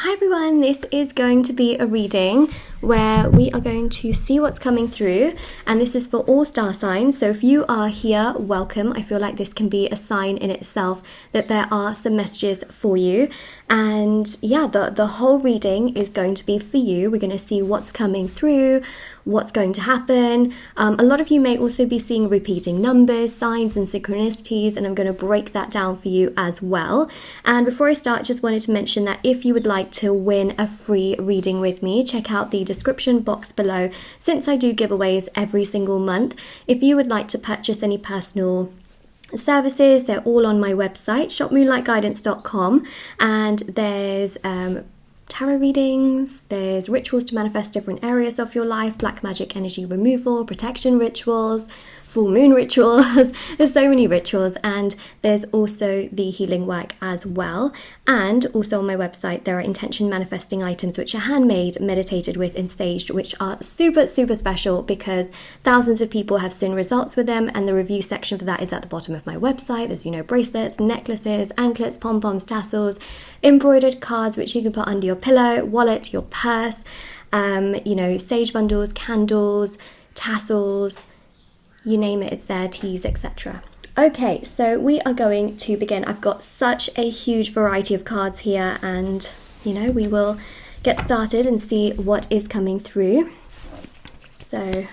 Hi everyone, this is going to be a reading where we are going to see what's coming through, and this is for all star signs. So if you are here, welcome. I feel like this can be a sign in itself that there are some messages for you. And yeah, the whole reading is going to be for you. We're going to see what's coming through, what's going to happen. A lot of you may also be seeing repeating numbers, signs and synchronicities, and I'm going to break that down for you as well. And before I start, just wanted to mention that if you would like to win a free reading with me, check out the description box below, since I do giveaways every single month. If you would like to purchase any personal services, they're all on my website, shopmoonlightguidance.com, and there's tarot readings, there's rituals to manifest different areas of your life, black magic energy removal, protection rituals, full moon rituals. There's so many rituals, and there's also the healing work as well. And also on my website there are intention manifesting items which are handmade, meditated with and staged, which are super special because thousands of people have seen results with them, and the review section for that is at the bottom of my website. There's, bracelets, necklaces, anklets, pom-poms, tassels, embroidered cards which you can put under your pillow, wallet, your purse, sage bundles, candles, tassels, you name it, it's there, teas, etc. Okay, so we are going to begin. I've got such a huge variety of cards here, and we will get started and see what is coming through. So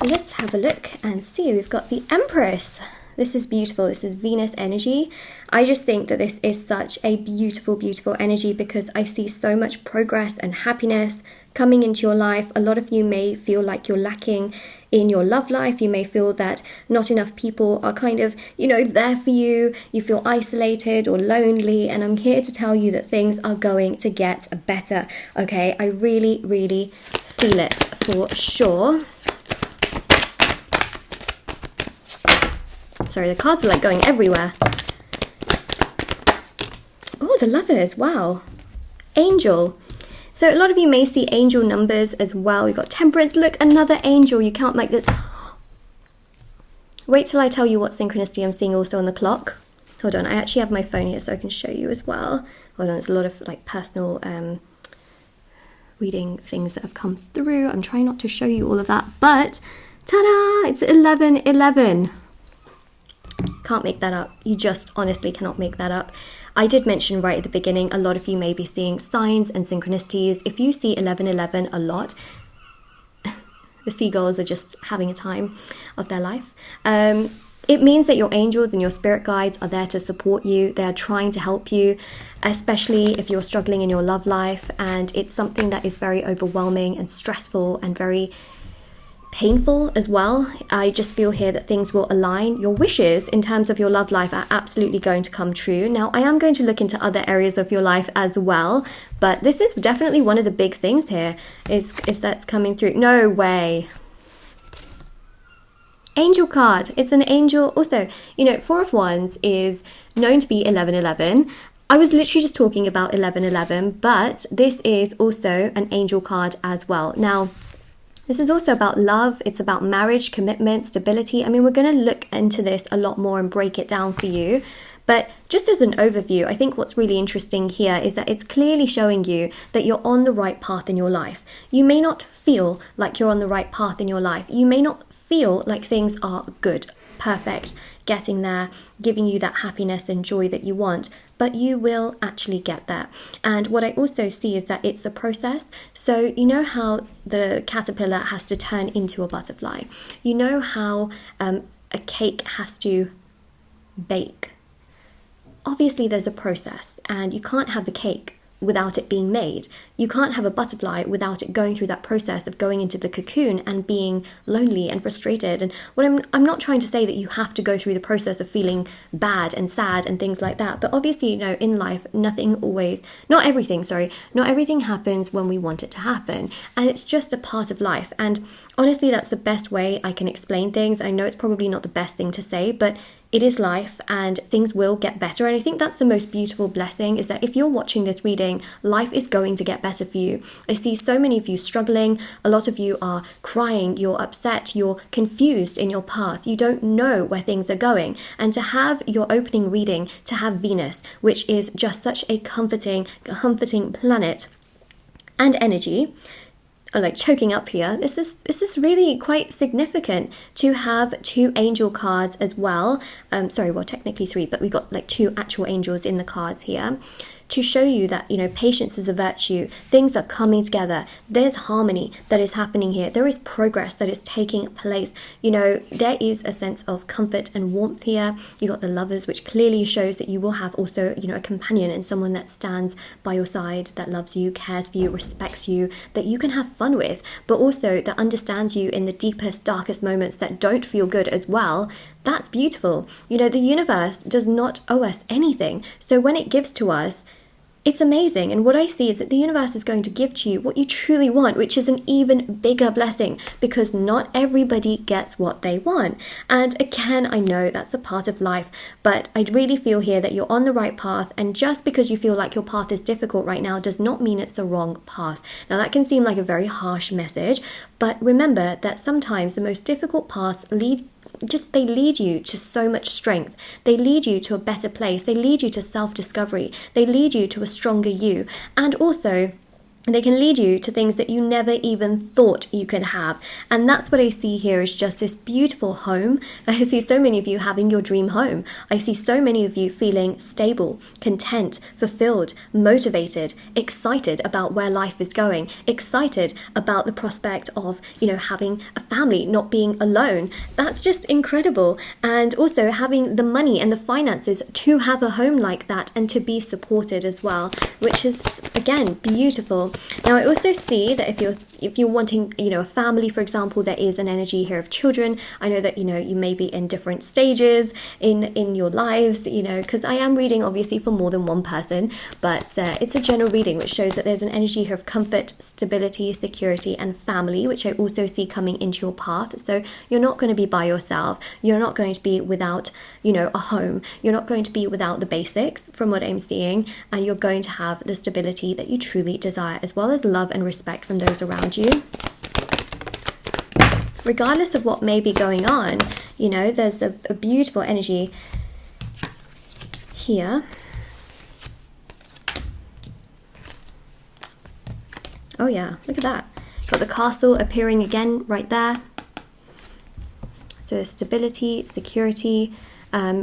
let's have a look and see. We've got the Empress. This is beautiful. This is Venus energy. I just think that this is such a beautiful energy because I see so much progress and happiness coming into your life. A lot of you may feel like you're lacking in your love life. You may feel that not enough people are kind of, there for you. You feel isolated or lonely, and I'm here to tell you that things are going to get better, okay? I really feel it for sure. Sorry, the cards were like going everywhere. Oh, the Lovers, wow. Angel. So a lot of you may see angel numbers as well. We've got Temperance. Look, another angel. You can't make this. Wait till I tell you what synchronicity I'm seeing also on the clock. Hold on, I actually have my phone here so I can show you as well. Hold on, there's a lot of personal reading things that have come through. I'm trying not to show you all of that, but ta-da! It's 11:11. Can't make that up. You just honestly cannot make that up. I did mention right at the beginning, a lot of you may be seeing signs and synchronicities. If you see 11:11 a lot, the seagulls are just having a time of their life. It means that your angels and your spirit guides are there to support you. They are trying to help you, especially if you're struggling in your love life and it's something that is very overwhelming and stressful and very painful as well. I just feel here that things will align. Your wishes in terms of your love life are absolutely going to come true. Now, I am going to look into other areas of your life as well, but this is definitely one of the big things here is that's coming through. No way. Angel card. It's an angel. Also, Four of Wands is known to be 11:11. I was literally just talking about 11:11, but this is also an angel card as well. Now, this is also about love. It's about marriage, commitment, stability. I mean, we're going to look into this a lot more and break it down for you. But just as an overview, I think what's really interesting here is that it's clearly showing you that you're on the right path in your life. You may not feel like you're on the right path in your life. You may not feel like things are good, perfect, getting there, giving you that happiness and joy that you want, but you will actually get there. And what I also see is that it's a process. So you know how the caterpillar has to turn into a butterfly. You know how a cake has to bake. Obviously there's a process, and you can't have the cake without it being made. You can't have a butterfly without it going through that process of going into the cocoon and being lonely and frustrated. And what I'm not trying to say that you have to go through the process of feeling bad and sad and things like that, but obviously, in life, not everything happens when we want it to happen, and it's just a part of life. And honestly, that's the best way I can explain things. I know it's probably not the best thing to say, but it is life and things will get better. And I think that's the most beautiful blessing, is that if you're watching this reading, life is going to get better for you. I see so many of you struggling. A lot of you are crying, you're upset, you're confused in your path. You don't know where things are going. And to have your opening reading, to have Venus, which is just such a comforting planet and energy, like choking up here, this is really quite significant to have 2 angel cards as well. Sorry, well, technically 3, but we got like 2 actual angels in the cards here, to show you that, you know, patience is a virtue. Things are coming together. There's harmony that is happening here. There is progress that is taking place. You know, there is a sense of comfort and warmth here. You got the Lovers, which clearly shows that you will have also, you know, a companion and someone that stands by your side, that loves you, cares for you, respects you, that you can have fun with, but also that understands you in the deepest, darkest moments that don't feel good as well. That's beautiful. You know, the universe does not owe us anything. So when it gives to us, it's amazing. And what I see is that the universe is going to give to you what you truly want, which is an even bigger blessing, because not everybody gets what they want. And again, I know that's a part of life, but I really feel here that you're on the right path. And just because you feel like your path is difficult right now does not mean it's the wrong path. Now, that can seem like a very harsh message, but remember that sometimes the most difficult paths they lead you to so much strength. They lead you to a better place. They lead you to self-discovery. They lead you to a stronger you. And also, they can lead you to things that you never even thought you could have. And that's what I see here, is just this beautiful home. I see so many of you having your dream home. I see so many of you feeling stable, content, fulfilled, motivated, excited about where life is going, excited about the prospect of, you know, having a family, not being alone. That's just incredible. And also having the money and the finances to have a home like that and to be supported as well, which is, again, beautiful. Now, I also see that if you're wanting, you know, a family, for example, there is an energy here of children. I know that, you know, you may be in different stages in your lives, you know, because I am reading obviously for more than one person, but it's a general reading which shows that there's an energy here of comfort, stability, security, and family, which I also see coming into your path. So you're not going to be by yourself. You're not going to be without, you know, a home. You're not going to be without the basics from what I'm seeing, and you're going to have the stability that you truly desire, as well as love and respect from those around you. Regardless of what may be going on, you know, there's a beautiful energy here. Oh yeah, look at that. Got the castle appearing again right there. So stability, security,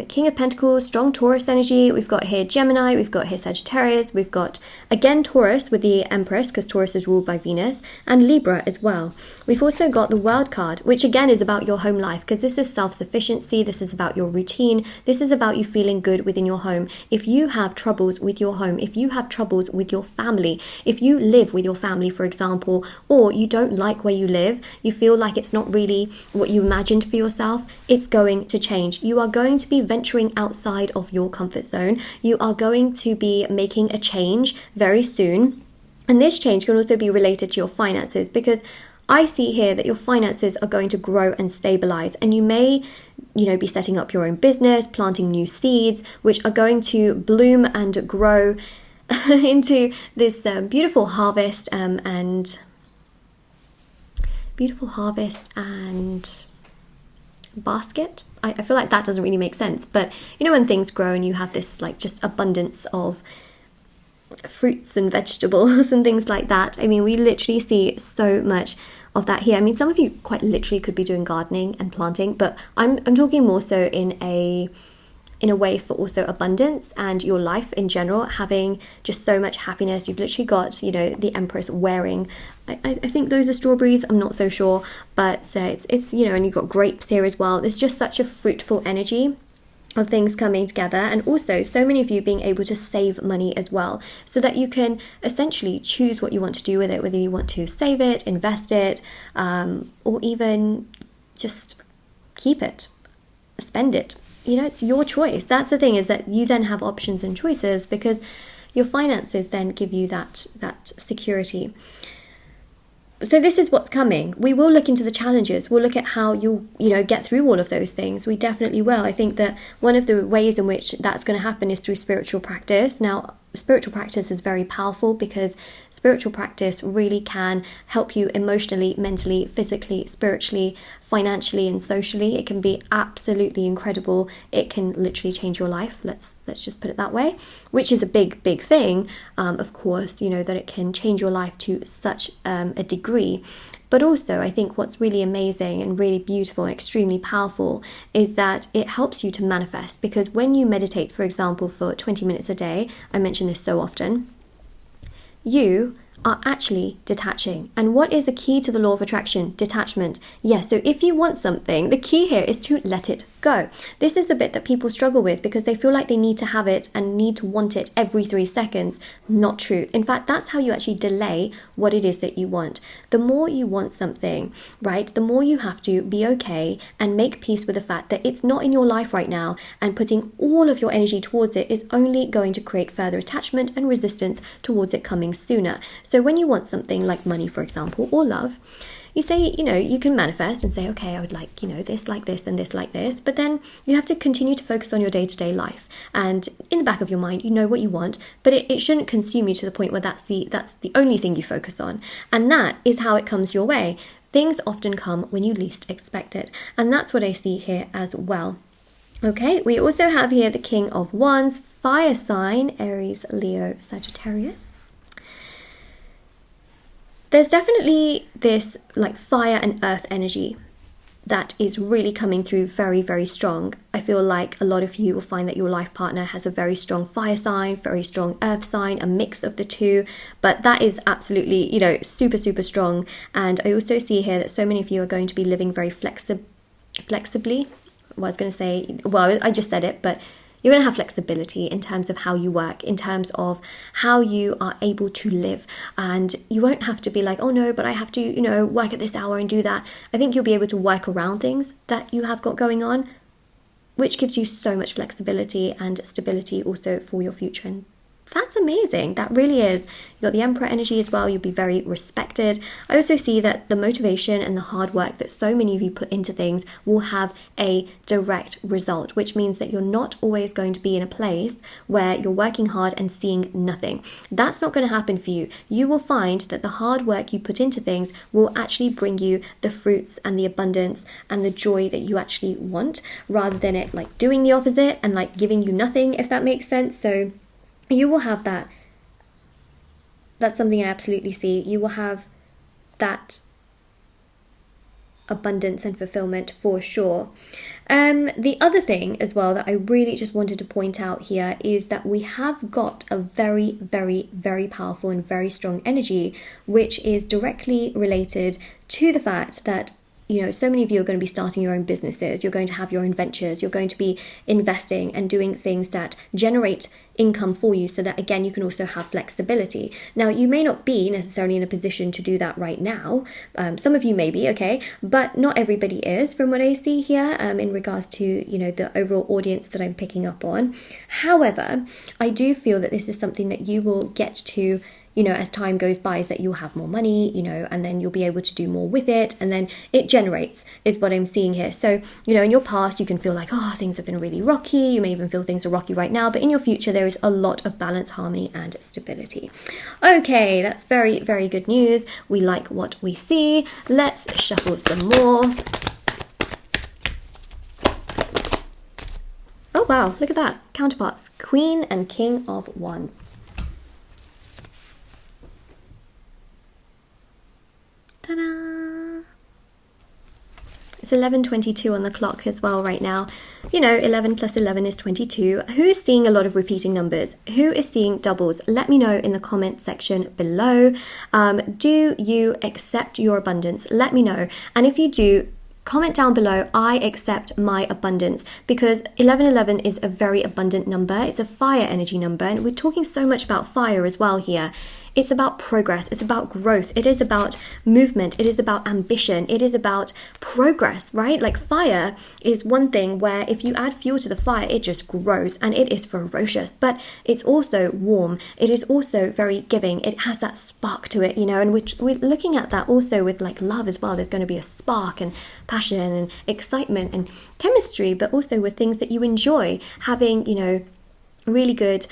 King of Pentacles, strong Taurus energy. We've got here Gemini, we've got here Sagittarius, we've got again Taurus with the Empress, because Taurus is ruled by Venus, and Libra as well. We've also got the World card, which again is about your home life, because this is self-sufficiency, this is about your routine, this is about you feeling good within your home. If you have troubles with your home, if you have troubles with your family, if you live with your family, for example, or you don't like where you live, you feel like it's not really what you imagined for yourself, it's going to change. You are going to be venturing outside of your comfort zone. You are going to be making a change very soon. And this change can also be related to your finances, because I see here that your finances are going to grow and stabilize, and you may, you know, be setting up your own business, planting new seeds, which are going to bloom and grow into this beautiful harvest and basket. I feel like that doesn't really make sense, but you know, when things grow and you have this like just abundance of fruits and vegetables and things like that. I mean, we literally see so much of that here. I mean, some of you quite literally could be doing gardening and planting, but I'm talking more so in a way for also abundance and your life in general, having just so much happiness. You've literally got, you know, the Empress wearing, I think those are strawberries, I'm not so sure, but it's you know, and you've got grapes here as well. There's just such a fruitful energy of things coming together, and also so many of you being able to save money as well, so that you can essentially choose what you want to do with it, whether you want to save it, invest it, or even just keep it, spend it. You know, it's your choice. That's the thing, is that you then have options and choices, because your finances then give you that security. So this is what's coming. We will look into the challenges. We'll look at how you get through all of those things. We definitely will. I think that one of the ways in which that's going to happen is through spiritual practice. Now, spiritual practice is very powerful because spiritual practice really can help you emotionally, mentally, physically, spiritually, financially, and socially. It can be absolutely incredible. It can literally change your life. Let's just put it that way, which is a big thing. Of course, that it can change your life to such a degree. But also, I think what's really amazing and really beautiful and extremely powerful is that it helps you to manifest. Because when you meditate, for example, for 20 minutes a day, I mention this so often, you are actually detaching. And what is the key to the law of attraction? Detachment. Yes, so if you want something, the key here is to let it go. This is the bit that people struggle with because they feel like they need to have it and need to want it every 3 seconds. Not true. In fact, that's how you actually delay what it is that you want. The more you want something, right, the more you have to be okay and make peace with the fact that it's not in your life right now, and putting all of your energy towards it is only going to create further attachment and resistance towards it coming sooner. So when you want something like money, for example, or love, you say, you can manifest and say, okay, I would like, this like this and this like this. But then you have to continue to focus on your day-to-day life. And in the back of your mind, you know what you want, but it shouldn't consume you to the point where that's the only thing you focus on. And that is how it comes your way. Things often come when you least expect it. And that's what I see here as well. Okay, we also have here the King of Wands, fire sign, Aries, Leo, Sagittarius. There's definitely this like fire and earth energy that is really coming through very, very strong. I feel like a lot of you will find that your life partner has a very strong fire sign, very strong earth sign, a mix of the two, but that is absolutely, super, super strong. And I also see here that so many of you are going to be living very flexibly. Well, I was going to say, well, I just said it, but you're going to have flexibility in terms of how you work, in terms of how you are able to live. And you won't have to be like, oh no, but I have to, work at this hour and do that. I think you'll be able to work around things that you have got going on, which gives you so much flexibility and stability also for your future. And that's amazing. That really is. You've got the Emperor energy as well. You'll be very respected. I also see that the motivation and the hard work that so many of you put into things will have a direct result, which means that you're not always going to be in a place where you're working hard and seeing nothing. That's not going to happen for you. You will find that the hard work you put into things will actually bring you the fruits and the abundance and the joy that you actually want, rather than it like doing the opposite and like giving you nothing, if that makes sense. So you will have that. That's something I absolutely see. You will have that abundance and fulfillment for sure. The other thing as well that I really just wanted to point out here is that we have got a very, very, very powerful and very strong energy, which is directly related to the fact that so many of you are going to be starting your own businesses. You're going to have your own ventures. You're going to be investing and doing things that generate income for you so that, again, you can also have flexibility. Now, you may not be necessarily in a position to do that right now. Some of you may be, okay, but not everybody is, from what I see here, in regards to, the overall audience that I'm picking up on. However, I do feel that this is something that you will get to, as time goes by, is that you'll have more money, and then you'll be able to do more with it, and then it generates, is what I'm seeing here. So, in your past, you can feel like, oh, things have been really rocky. You may even feel things are rocky right now, but in your future, there is a lot of balance, harmony, and stability. Okay, that's very, very good news. We like what we see. Let's shuffle some more. Oh, wow, look at that. Counterparts, Queen and King of Wands. Ta-da! It's 11:22 on the clock as well right now. 11 plus 11 is 22. Who's seeing a lot of repeating numbers? Who is seeing doubles? Let me know in the comment section below. Do you accept your abundance? Let me know. And if you do, comment down below, I accept my abundance, because 1111 is a very abundant number. It's a fire energy number, and we're talking so much about fire as well here. it's about progress, it's about growth, it is about movement, it is about ambition, it is about progress, right? Like fire is one thing where if you add fuel to the fire, it just grows and it is ferocious, but it's also warm, it is also very giving, it has that spark to it, you know, and we're looking at that also with like love as well. There's going to be a spark and passion and excitement and chemistry, but also with things that you enjoy, having, you know, really good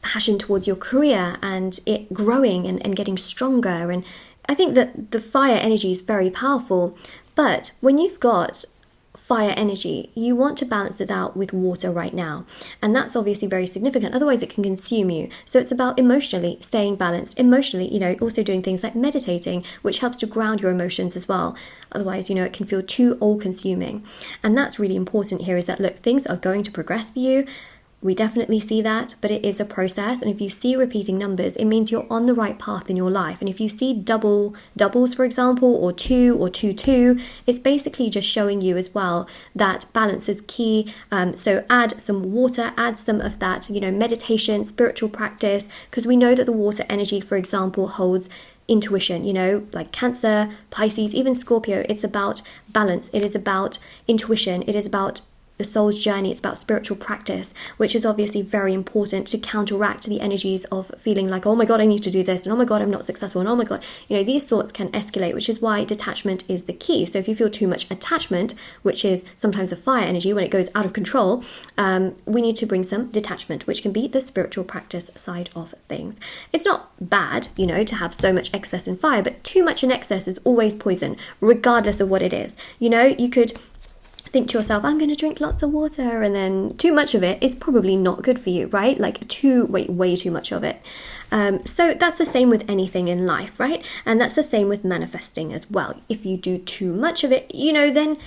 passion towards your career and it growing and getting stronger. And I think that the fire energy is very powerful, but when you've got fire energy, you want to balance it out with water right now, and that's obviously very significant, otherwise it can consume you. So it's about emotionally staying balanced, emotionally, you know, also doing things like meditating, which helps to ground your emotions as well. Otherwise, you know, it can feel too all-consuming, and that's really important here, is that look, things are going to progress for you. We definitely see that, but it is a process. And if you see repeating numbers, it means you're on the right path in your life. And if you see doubles, for example, or 2, it's basically just showing you as well that balance is key. So add some water, add some of that, you know, meditation, spiritual practice, because we know that the water energy, for example, holds intuition, you know, like Cancer, Pisces, even Scorpio. It's about balance. It is about intuition. It is about the soul's journey. It's about spiritual practice, which is obviously very important to counteract the energies of feeling like, oh my god, I need to do this, and oh my god, I'm not successful, and oh my god, you know, these thoughts can escalate, which is why detachment is the key. So if you feel too much attachment, which is sometimes a fire energy when it goes out of control, we need to bring some detachment, which can be the spiritual practice side of things. It's not bad, you know, to have so much excess in fire, but too much in excess is always poison, regardless of what it is. You know, you could think to yourself, I'm going to drink lots of water, and then too much of it is probably not good for you, right? Like way too much of it. So that's the same with anything in life, right? And that's the same with manifesting as well. If you do too much of it, you know, then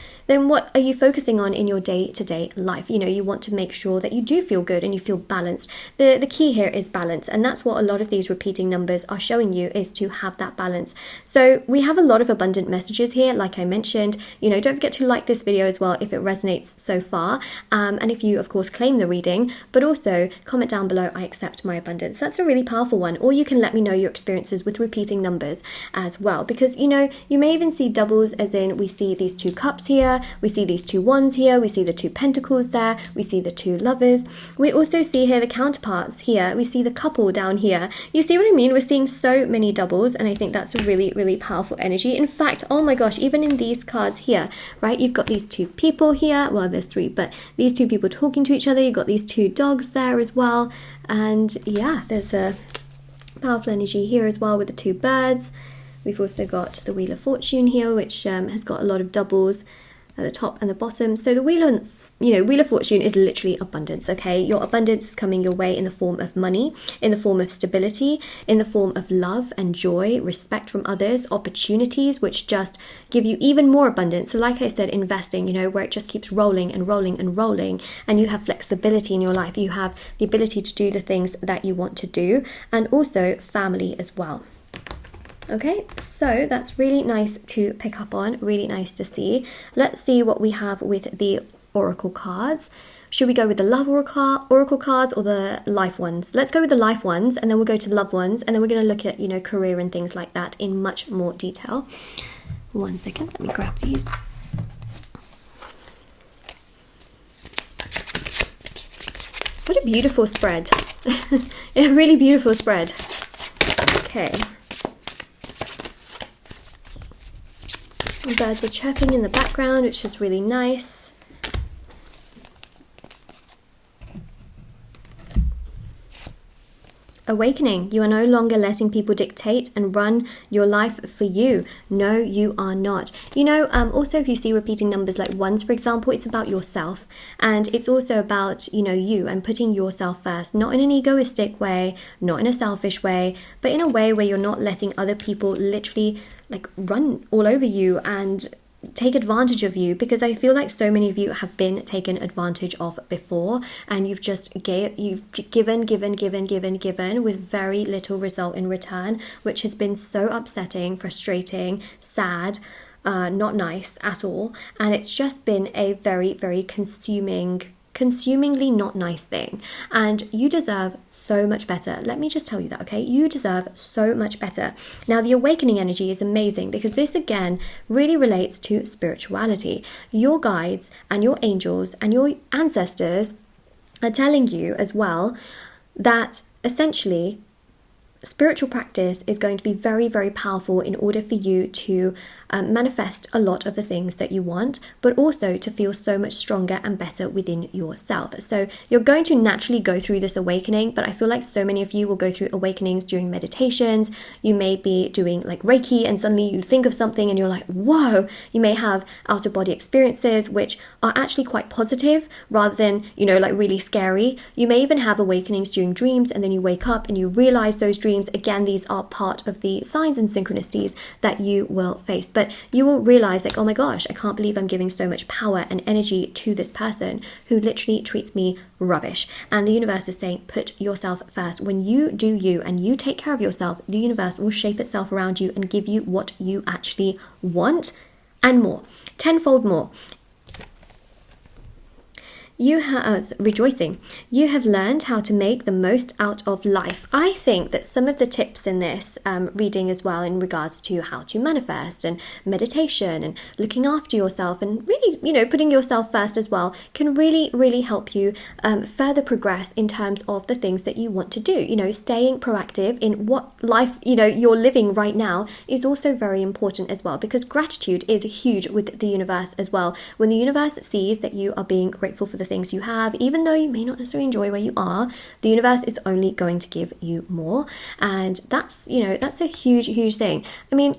what are you focusing on in your day-to-day life? You know, you want to make sure that you do feel good and you feel balanced. The key here is balance, and that's what a lot of these repeating numbers are showing you, is to have that balance. So we have a lot of abundant messages here, like I mentioned. You know, don't forget to like this video as well if it resonates so far, and if you of course claim the reading, but also comment down below, I accept my abundance. That's a really powerful one. Or you can let me know your experiences with repeating numbers as well, because, you know, you may even see doubles, as in we see these 2 cups here, we see these 2 wands here, we see the 2 pentacles there, we see the 2 lovers. We also see here the counterparts here, we see the couple down here. You see what I mean? We're seeing so many doubles, and I think that's a really, really powerful energy. In fact, oh my gosh, even in these cards here, right, you've got these 2 people here, well, there's 3, but these 2 people talking to each other, you've got these 2 dogs there as well, and yeah, there's a powerful energy here as well with the 2 birds. We've also got the Wheel of Fortune here, which has got a lot of doubles at the top and the bottom. So the Wheel of Fortune is literally abundance, okay? Your abundance is coming your way in the form of money, in the form of stability, in the form of love and joy, respect from others, opportunities which just give you even more abundance. So like I said, investing, you know, where it just keeps rolling and rolling and rolling, and you have flexibility in your life. You have the ability to do the things that you want to do, and also family as well. Okay, so that's really nice to pick up on, really nice to see. Let's see what we have with the oracle cards. Should we go with the love oracle cards or the life ones? Let's go with the life ones, and then we'll go to the love ones, and then we're going to look at, you know, career and things like that in much more detail. 1 second, let me grab these. What a beautiful spread. A really beautiful spread. Okay. The birds are chirping in the background, which is really nice. Awakening. You are no longer letting people dictate and run your life for you. No, you are not. You know, also if you see repeating numbers like 1s, for example, it's about yourself, and it's also about, you know, you and putting yourself first, not in an egoistic way, not in a selfish way, but in a way where you're not letting other people literally like run all over you and take advantage of you, because I feel like so many of you have been taken advantage of before, and you've just given with very little result in return, which has been so upsetting, frustrating, sad, not nice at all. And it's just been a very, very consuming consumingly not nice thing, and you deserve so much better. Let me just tell you that, okay? You deserve so much better. Now, the awakening energy is amazing because this again really relates to spirituality. Your guides and your angels and your ancestors are telling you as well that essentially spiritual practice is going to be very, very powerful in order for you to manifest a lot of the things that you want, but also to feel so much stronger and better within yourself. So you're going to naturally go through this awakening, but I feel like so many of you will go through awakenings during meditations. You may be doing like Reiki and suddenly you think of something and you're like, whoa. You may have out of body experiences which are actually quite positive rather than, you know, like really scary. You may even have awakenings during dreams and then you wake up and you realize those dreams. Again, these are part of the signs and synchronicities that you will face. But you will realize like, oh my gosh, I can't believe I'm giving so much power and energy to this person who literally treats me rubbish. And the universe is saying, put yourself first. When you do you and you take care of yourself, the universe will shape itself around you and give you what you actually want and more, tenfold more. You have rejoicing. You have learned how to make the most out of life. I think that some of the tips in this reading as well in regards to how to manifest and meditation and looking after yourself and really, you know, putting yourself first as well can really, really help you further progress in terms of the things that you want to do. You know, staying proactive in what life, you know, you're living right now is also very important as well, because gratitude is huge with the universe as well. When the universe sees that you are being grateful for the things you have, even though you may not necessarily enjoy where you are, the universe is only going to give you more. And that's, you know, that's a huge thing. I mean,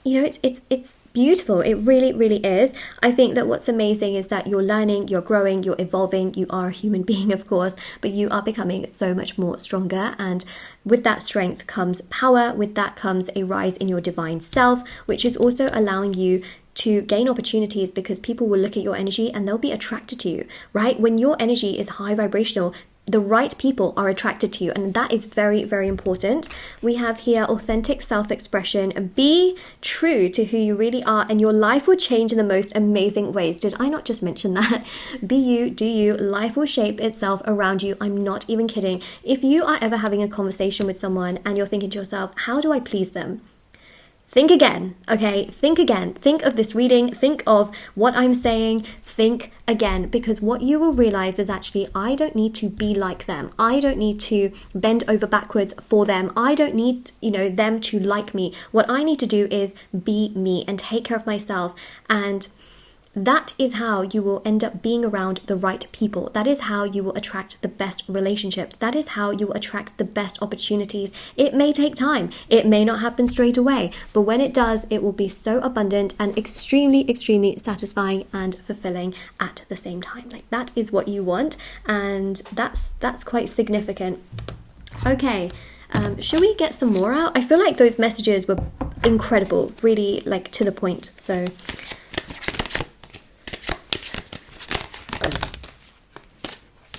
you know, it's beautiful. It really, really is. I think that what's amazing is that you're learning, you're growing, you're evolving. You are a human being, of course, but you are becoming so much more stronger. And with that strength comes power. With that comes a rise in your divine self, which is also allowing you to gain opportunities, because people will look at your energy and they'll be attracted to you, right? When your energy is high vibrational, the right people are attracted to you, and that is very, very important. We have here authentic self-expression. Be true to who you really are and your life will change in the most amazing ways. Did I not just mention that? Be you, do you, life will shape itself around you. I'm not even kidding. If you are ever having a conversation with someone and you're thinking to yourself, how do I please them? Think again, okay? Think again. Think of this reading. Think of what I'm saying. Think again, because what you will realize is actually, I don't need to be like them. I don't need to bend over backwards for them. I don't need, you know, them to like me. What I need to do is be me and take care of myself. And that is how you will end up being around the right people. That is how you will attract the best relationships. That is how you will attract the best opportunities. It may take time. It may not happen straight away. But when it does, it will be so abundant and extremely, extremely satisfying and fulfilling at the same time. Like, that is what you want. And that's quite significant. Okay. Should we get some more out? I feel like those messages were incredible. Really, like, to the point. So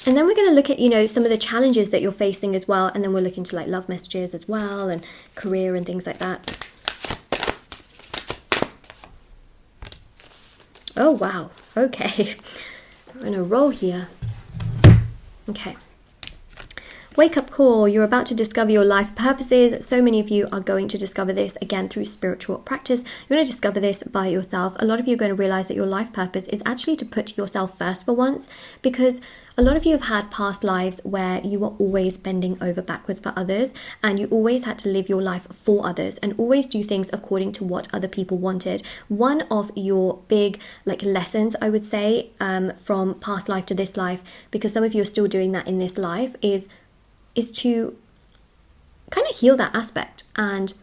and then we're going to look at, you know, some of the challenges that you're facing as well. And then we'll look into like love messages as well and career and things like that. Oh, wow. Okay. I'm going to roll here. Okay. Wake up call. You're about to discover your life purposes. So many of you are going to discover this again through spiritual practice. You're going to discover this by yourself. A lot of you are going to realize that your life purpose is actually to put yourself first for once, because a lot of you have had past lives where you were always bending over backwards for others, and you always had to live your life for others and always do things according to what other people wanted. One of your big like lessons, I would say, from past life to this life, because some of you are still doing that in this life, is to kind of heal that aspect and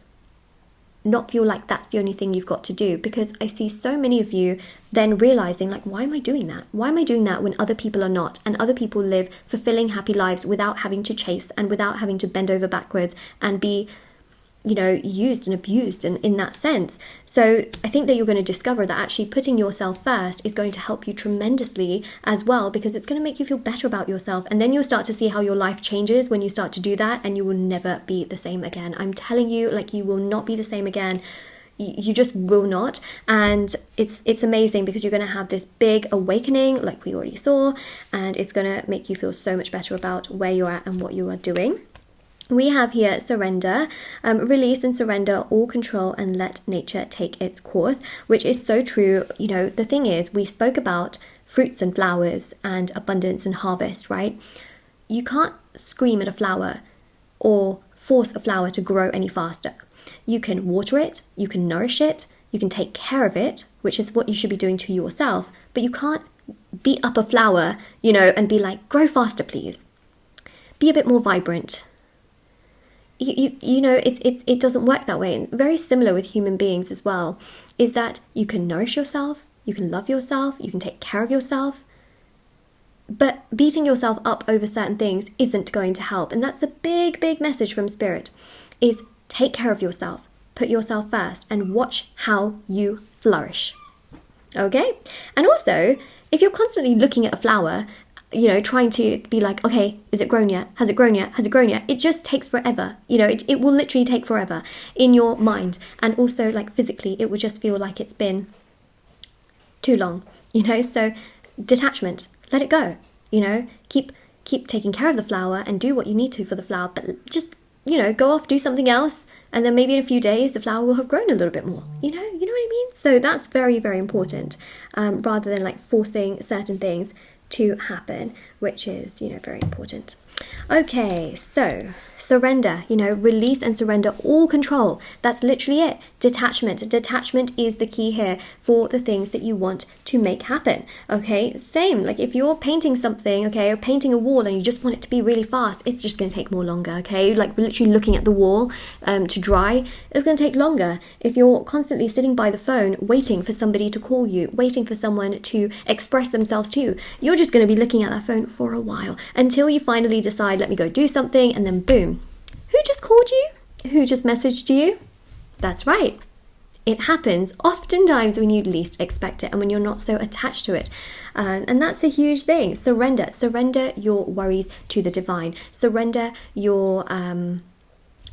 not feel like that's the only thing you've got to do. Because I see so many of you then realizing, like, why am I doing that? Why am I doing that when other people are not? And other people live fulfilling, happy lives without having to chase and without having to bend over backwards and be, you know, used and abused in that sense. So I think that you're going to discover that actually putting yourself first is going to help you tremendously as well, because it's going to make you feel better about yourself. And then you'll start to see how your life changes when you start to do that, and you will never be the same again. I'm telling you, like, you will not be the same again. You just will not. And it's amazing because you're going to have this big awakening like we already saw, and it's going to make you feel so much better about where you're at and what you are doing. We have here surrender, release and surrender all control and let nature take its course, which is so true. You know, the thing is, we spoke about fruits and flowers and abundance and harvest, right? You can't scream at a flower or force a flower to grow any faster. You can water it, you can nourish it, you can take care of it, which is what you should be doing to yourself, but you can't beat up a flower, you know, and be like, grow faster, please. Be a bit more vibrant. You know, it doesn't work that way. And very similar with human beings as well, is that you can nourish yourself, you can love yourself, you can take care of yourself, but beating yourself up over certain things isn't going to help. And that's a big, big message from Spirit, is take care of yourself, put yourself first, and watch how you flourish. Okay? And also, if you're constantly looking at a flower, you know, trying to be like, okay, is it grown yet? Has it grown yet? Has it grown yet? It just takes forever. You know, it will literally take forever in your mind. And also, like, physically, it will just feel like it's been too long, you know? So detachment, let it go, you know? Keep taking care of the flower and do what you need to for the flower, but just, you know, go off, do something else, and then maybe in a few days the flower will have grown a little bit more, you know what I mean? So that's very, very important, rather than like forcing certain things to happen, which is, you know, very important. Okay, so surrender, you know, release and surrender all control. That's literally it. Detachment. Detachment is the key here for the things that you want to make happen. Okay, same, like if you're painting something, okay, or painting a wall and you just want it to be really fast, it's just going to take more longer, okay? Like literally looking at the wall to dry, it's going to take longer. If you're constantly sitting by the phone waiting for somebody to call you, waiting for someone to express themselves to you, you're just going to be looking at that phone for a while until you finally decide, let me go do something, and then boom. Who just called you? Who just messaged you? That's right. It happens oftentimes when you least expect it and when you're not so attached to it. And that's a huge thing. Surrender. Surrender your worries to the divine. Surrender your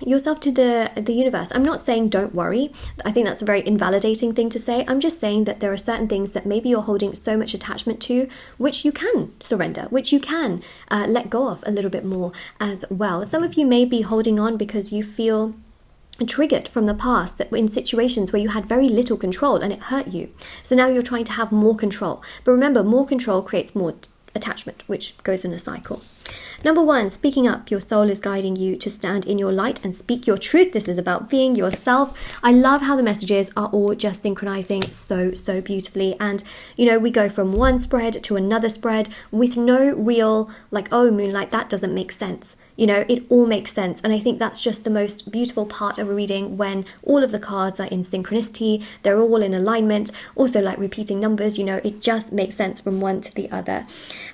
yourself to the universe. I'm not saying don't worry. I think that's a very invalidating thing to say. I'm just saying that there are certain things that maybe you're holding so much attachment to, which you can surrender, which you can let go of a little bit more as well. Some of you may be holding on because you feel triggered from the past, that in situations where you had very little control and it hurt you. So now you're trying to have more control. But remember, more control creates more attachment, which goes in a cycle. Number 1, speaking up. Your soul is guiding you to stand in your light and speak your truth. This is about being yourself. I love how the messages are all just synchronizing so beautifully. And, you know, we go from one spread to another spread with no real, like, oh, Moonlight, that doesn't make sense. You know, it all makes sense. And I think that's just the most beautiful part of a reading, when all of the cards are in synchronicity, they're all in alignment. Also, like repeating numbers, you know, it just makes sense from one to the other.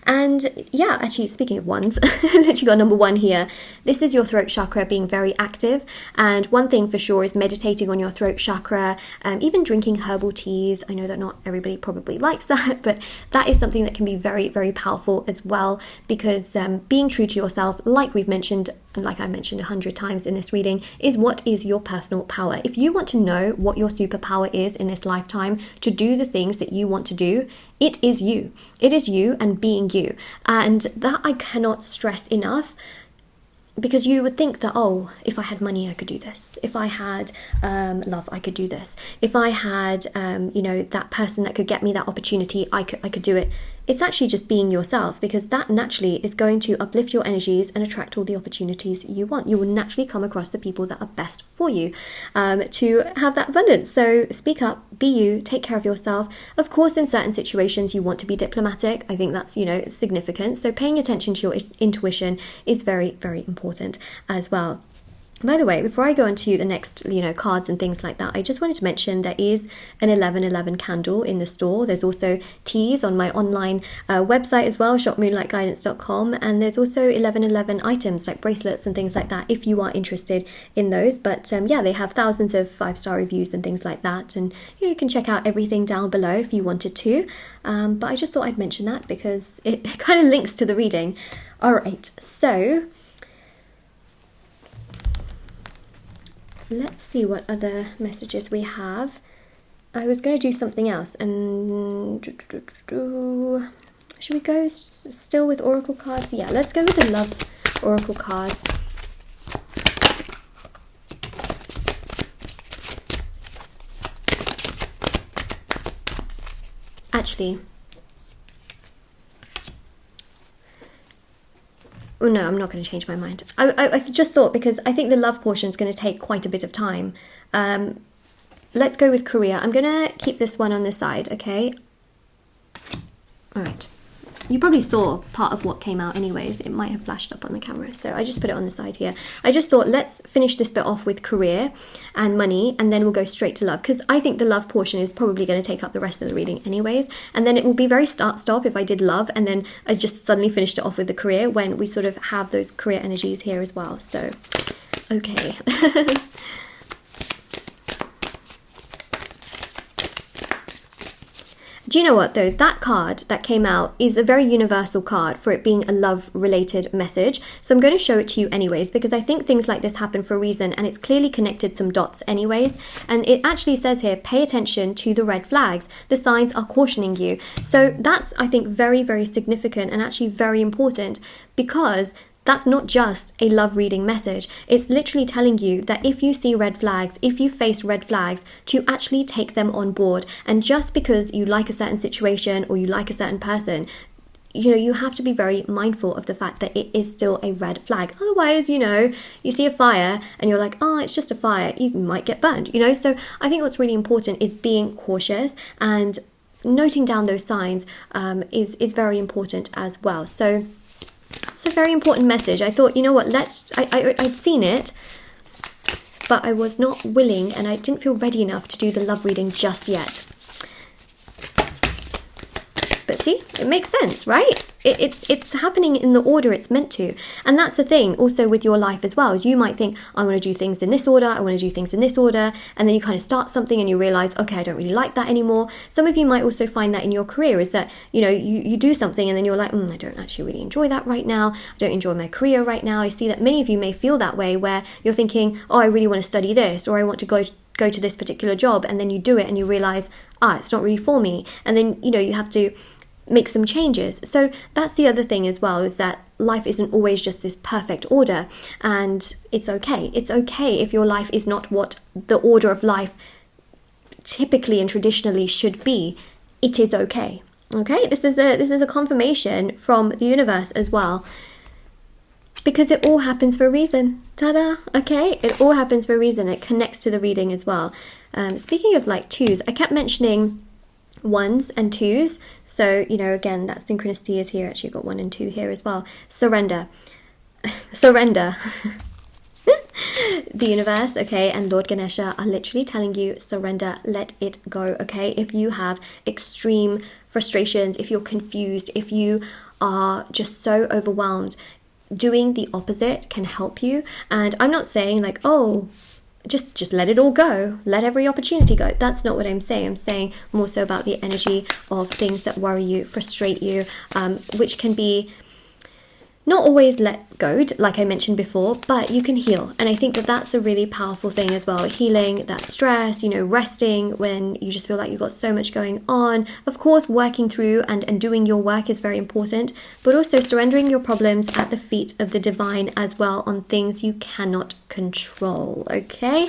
And yeah, actually, speaking of ones, literally got number 1 here. This is your throat chakra being very active. And one thing for sure is meditating on your throat chakra, even drinking herbal teas. I know that not everybody probably likes that, but that is something that can be very, very powerful as well, because being true to yourself, like we've mentioned, and like I mentioned 100 times in this reading, is what is your personal power. If you want to know what your superpower is in this lifetime to do the things that you want to do, it is you. It is you and being you. And that I cannot stress enough, because you would think that, oh, if I had money, I could do this. If I had love, I could do this. If I had, you know, that person that could get me that opportunity, I could do it. It's actually just being yourself, because that naturally is going to uplift your energies and attract all the opportunities you want. You will naturally come across the people that are best for you to have that abundance. So speak up, be you, take care of yourself. Of course, in certain situations, you want to be diplomatic. I think that's, you know, significant. So paying attention to your intuition is very, very important as well. By the way, before I go on to the next, you know, cards and things like that, I just wanted to mention there is an 1111 candle in the store. There's also teas on my online website as well, shopmoonlightguidance.com, and there's also 1111 items like bracelets and things like that if you are interested in those. But yeah, they have thousands of 5-star reviews and things like that, and you can check out everything down below if you wanted to. But I just thought I'd mention that because it kind of links to the reading. All right, so let's see what other messages we have. I was going to do something else, and should we go still with oracle cards? Yeah, let's go with the love oracle cards. Actually, oh no, I'm not going to change my mind. I just thought, because I think the love portion is going to take quite a bit of time. Let's go with career. I'm going to keep this one on the side, okay? All right. You probably saw part of what came out anyways. It might have flashed up on the camera, so I just put it on the side here. I just thought, let's finish this bit off with career and money, and then we'll go straight to love, because I think the love portion is probably going to take up the rest of the reading anyways, and then it will be very start-stop if I did love, and then I just suddenly finished it off with the career when we sort of have those career energies here as well. So, okay. Do you know what though? That card that came out is a very universal card for it being a love related message. So I'm going to show it to you anyways, because I think things like this happen for a reason, and it's clearly connected some dots anyways. And it actually says here, pay attention to the red flags. The signs are cautioning you. So that's, I think, very, very significant and actually very important, because that's not just a love reading message. It's literally telling you that if you see red flags, if you face red flags, to actually take them on board. And just because you like a certain situation or you like a certain person, you know, you have to be very mindful of the fact that it is still a red flag. Otherwise, you know, you see a fire and you're like, oh, it's just a fire. You might get burned, you know? So I think what's really important is being cautious, and noting down those signs is very important as well. So it's a very important message. I thought, you know what, I'd seen it, but I was not willing and I didn't feel ready enough to do the love reading just yet. But see, it makes sense, right? It's happening in the order it's meant to. And that's the thing also with your life as well, is you might think, I want to do things in this order, I want to do things in this order, and then you kind of start something and you realize, okay, I don't really like that anymore. Some of you might also find that in your career, is that, you know, you do something and then you're like, I don't actually really enjoy that right now. I don't enjoy my career right now. I see that many of you may feel that way, where you're thinking, oh, I really want to study this, or I want to go to this particular job, and then you do it and you realize, it's not really for me. And then, you know, you have to make some changes. So that's the other thing as well, is that life isn't always just this perfect order, and it's okay. It's okay if your life is not what the order of life typically and traditionally should be. It is okay. Okay, this is a confirmation from the universe as well, because it all happens for a reason. Ta-da! Okay, it all happens for a reason. It connects to the reading as well. Speaking of like twos, I kept mentioning ones and twos, so you know, again, that synchronicity is here. Actually got 1 and 2 here as well. Surrender. Surrender. The universe, okay, and Lord Ganesha are literally telling you, surrender, let it go. Okay, if you have extreme frustrations, if you're confused, if you are just so overwhelmed, doing the opposite can help you. And I'm not saying like, oh, just let it all go, let every opportunity go. That's not what I'm saying. I'm saying more so about the energy of things that worry you, frustrate you, which can be not always let go, like I mentioned before, but you can heal. And I think that that's a really powerful thing as well. Healing that stress, you know, resting when you just feel like you've got so much going on. Of course, working through and doing your work is very important, but also surrendering your problems at the feet of the divine as well, on things you cannot control, okay?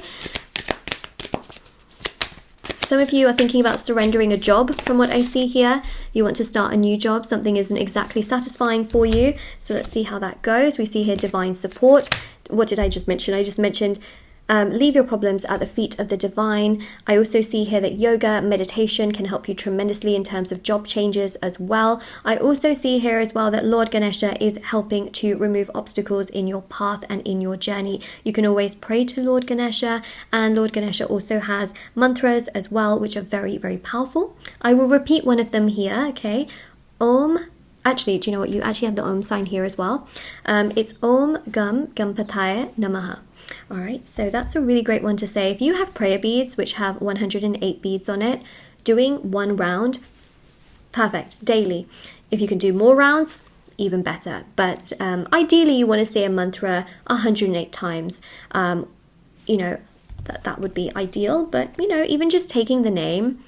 Some of you are thinking about surrendering a job from what I see here. You want to start a new job. Something isn't exactly satisfying for you. So let's see how that goes. We see here divine support. What did I just mention? I just mentioned leave your problems at the feet of the divine. I also see here that yoga, meditation can help you tremendously in terms of job changes as well. I also see here as well that Lord Ganesha is helping to remove obstacles in your path and in your journey. You can always pray to Lord Ganesha, and Lord Ganesha also has mantras as well, which are very, very powerful. I will repeat one of them here, okay? Om. Actually, do you know what? You actually have the Om sign here as well. It's Om Gam Gampataya Namaha. All right, so that's a really great one to say. If you have prayer beads, which have 108 beads on it, doing 1 round, perfect, daily. If you can do more rounds, even better. But ideally, you want to say a mantra 108 times. You know, that would be ideal. But you know, even just taking the name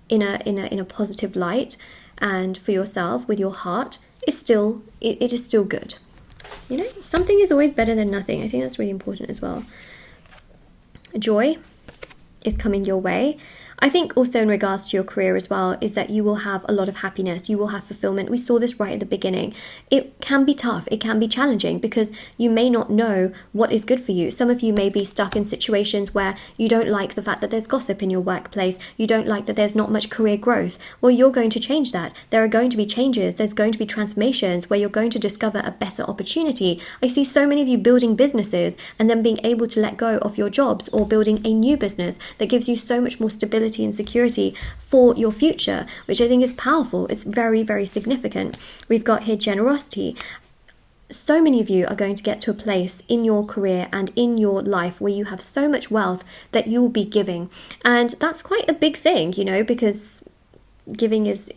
in a positive light and for yourself with your heart is still, it is still good. You know, something is always better than nothing. I think that's really important as well. Joy is coming your way. I think also in regards to your career as well is that you will have a lot of happiness, you will have fulfillment. We saw this right at the beginning. It can be tough, it can be challenging because you may not know what is good for you. Some of you may be stuck in situations where you don't like the fact that there's gossip in your workplace, you don't like that there's not much career growth. Well, you're going to change that. There are going to be changes, there's going to be transformations where you're going to discover a better opportunity. I see so many of you building businesses and then being able to let go of your jobs or building a new business that gives you so much more stability and security for your future, which I think is powerful. It's very, very significant. We've got here generosity. So many of you are going to get to a place in your career and in your life where you have so much wealth that you will be giving, and that's quite a big thing, you know, because giving is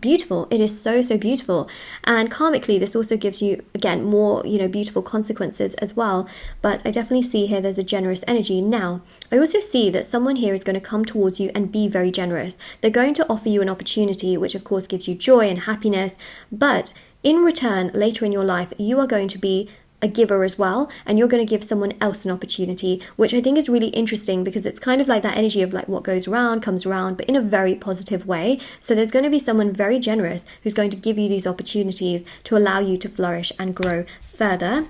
beautiful. It is so beautiful, and karmically this also gives you, again, more, you know, beautiful consequences as well. But I definitely see here there's a generous energy. Now I also see that someone here is going to come towards you and be very generous. They're going to offer you an opportunity which of course gives you joy and happiness, but in return later in your life you are going to be a giver as well, and you're going to give someone else an opportunity, which I think is really interesting because it's kind of like that energy of like what goes around comes around, but in a very positive way. So there's going to be someone very generous who's going to give you these opportunities to allow you to flourish and grow further.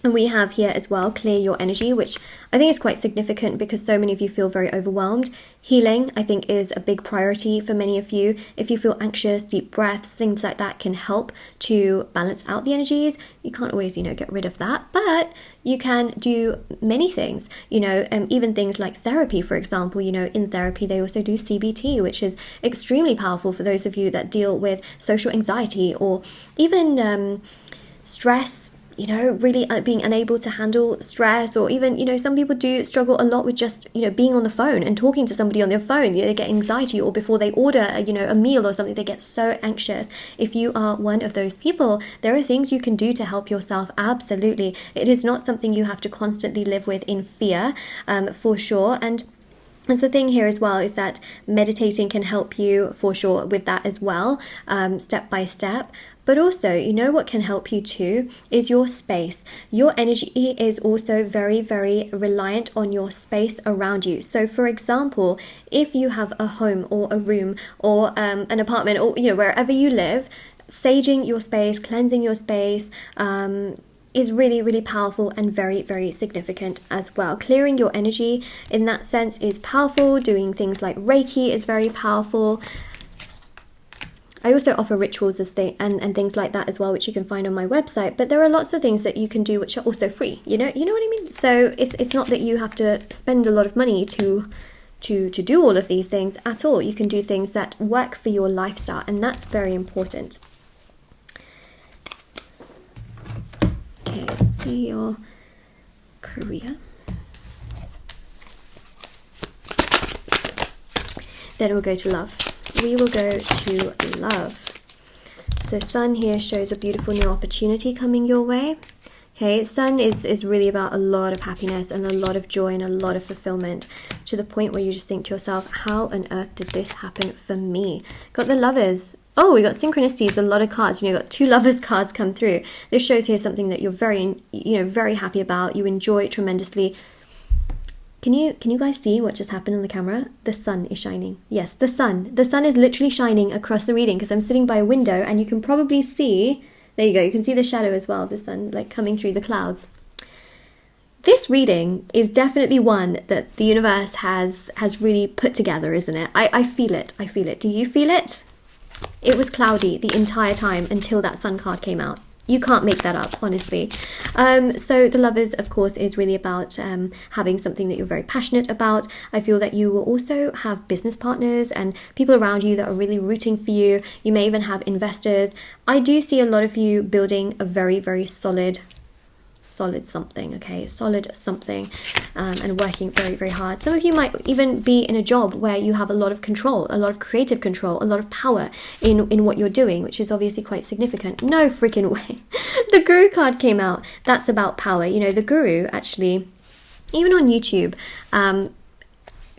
And we have here as well, clear your energy, which I think is quite significant because so many of you feel very overwhelmed. Healing, I think, is a big priority for many of you. If you feel anxious, deep breaths, things like that can help to balance out the energies. You can't always, you know, get rid of that, but you can do many things, you know, even things like therapy, for example. You know, in therapy, they also do CBT, which is extremely powerful for those of you that deal with social anxiety or even stress, you know, really being unable to handle stress, or even, you know, some people do struggle a lot with just, you know, being on the phone and talking to somebody on their phone. You know, they get anxiety, or before they order, you know, a meal or something, they get so anxious. If you are one of those people, there are things you can do to help yourself. Absolutely. It is not something you have to constantly live with in fear, for sure. And the thing here as well is that meditating can help you for sure with that as well, step by step. But also, you know what can help you too is your space. Your energy is also very, very reliant on your space around you. So for example, if you have a home or a room or an apartment, or, you know, wherever you live, saging your space, cleansing your space, is really, really powerful and very, very significant as well. Clearing your energy in that sense is powerful. Doing things like Reiki is very powerful. I also offer rituals and things like that as well, which you can find on my website. But there are lots of things that you can do which are also free. You know what I mean? So it's not that you have to spend a lot of money to do all of these things at all. You can do things that work for your lifestyle, and that's very important. Okay, let's see your career. Then we'll go to love. We will go to love. So Sun here shows a beautiful new opportunity coming your way. Okay, Sun is really about a lot of happiness and a lot of joy and a lot of fulfillment, to the point where you just think to yourself, how on earth did this happen for me? Got the Lovers. Oh, we got synchronicities with a lot of cards. You know, got 2 Lovers cards come through. This shows here something that you're very, you know, very happy about. You enjoy it tremendously. Can you guys see what just happened on the camera? The sun is shining. Yes, the sun. The sun is literally shining across the reading because I'm sitting by a window, and you can probably see, there you go, you can see the shadow as well of the sun, like coming through the clouds. This reading is definitely one that the universe has really put together, isn't it? I feel it. I feel it. Do you feel it? It was cloudy the entire time until that sun card came out. You can't make that up, honestly. So the Lovers, of course, is really about having something that you're very passionate about. I feel that you will also have business partners and people around you that are really rooting for you. You may even have investors. I do see a lot of you building a very, very solid something, okay, solid something, and working very, very hard. Some of you might even be in a job where you have a lot of control, a lot of creative control, a lot of power in what you're doing, which is obviously quite significant. No freaking way. The Guru card came out. That's about power. You know, the Guru actually even on YouTube,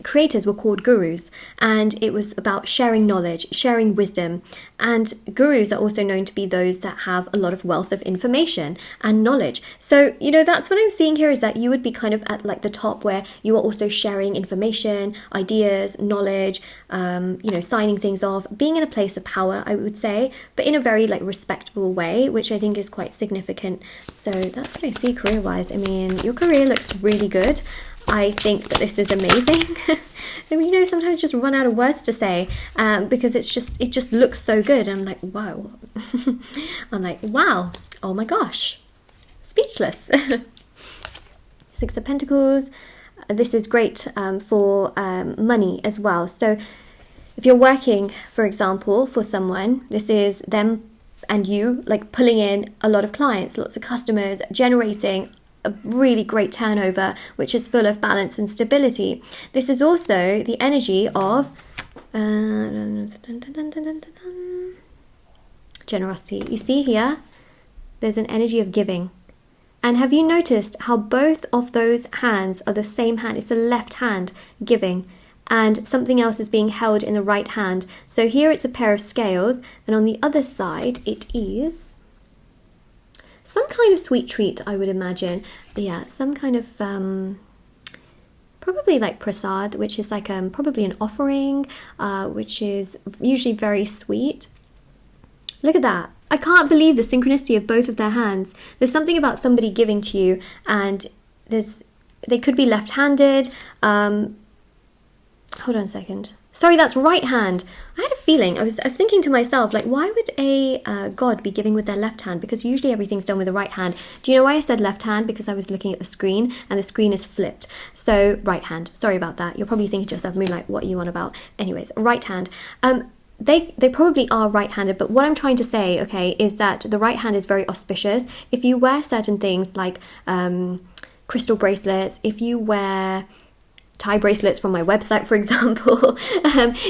creators were called gurus, and it was about sharing knowledge, sharing wisdom. And gurus are also known to be those that have a lot of wealth of information and knowledge. So, you know, that's what I'm seeing here, is that you would be kind of at like the top, where you are also sharing information, ideas, knowledge, you know, signing things off, being in a place of power, I would say, but in a very like respectable way, which I think is quite significant. So that's what I see career-wise. I mean, your career looks really good. I think that this is amazing. So, you know, sometimes just run out of words to say, because it just looks so good. I'm like, wow. I'm like, wow. Oh my gosh. Speechless. Six of Pentacles. This is great for money as well. So if you're working, for example, for someone, this is them and you like pulling in a lot of clients, lots of customers, generating a really great turnover, which is full of balance and stability. This is also the energy of generosity. You see here, there's an energy of giving. And have you noticed how both of those hands are the same hand? It's the left hand giving, and something else is being held in the right hand. So here it's a pair of scales, and on the other side it is some kind of sweet treat, I would imagine. Yeah, some kind of probably like prasad, which is like probably an offering, which is usually very sweet. Look at that. I can't believe the synchronicity of both of their hands. There's something about somebody giving to you, and they could be left-handed. Hold on a second. Sorry, that's right hand. I had a feeling, I was thinking to myself, like, why would a god be giving with their left hand? Because usually everything's done with the right hand. Do you know why I said left hand? Because I was looking at the screen, and the screen is flipped. So, right hand. Sorry about that. You're probably thinking to yourself, Moonlight, what are you on about? Anyways, right hand. They probably are right-handed, but what I'm trying to say, okay, is that the right hand is very auspicious. If you wear certain things like crystal bracelets, if you wear tie bracelets from my website, for example,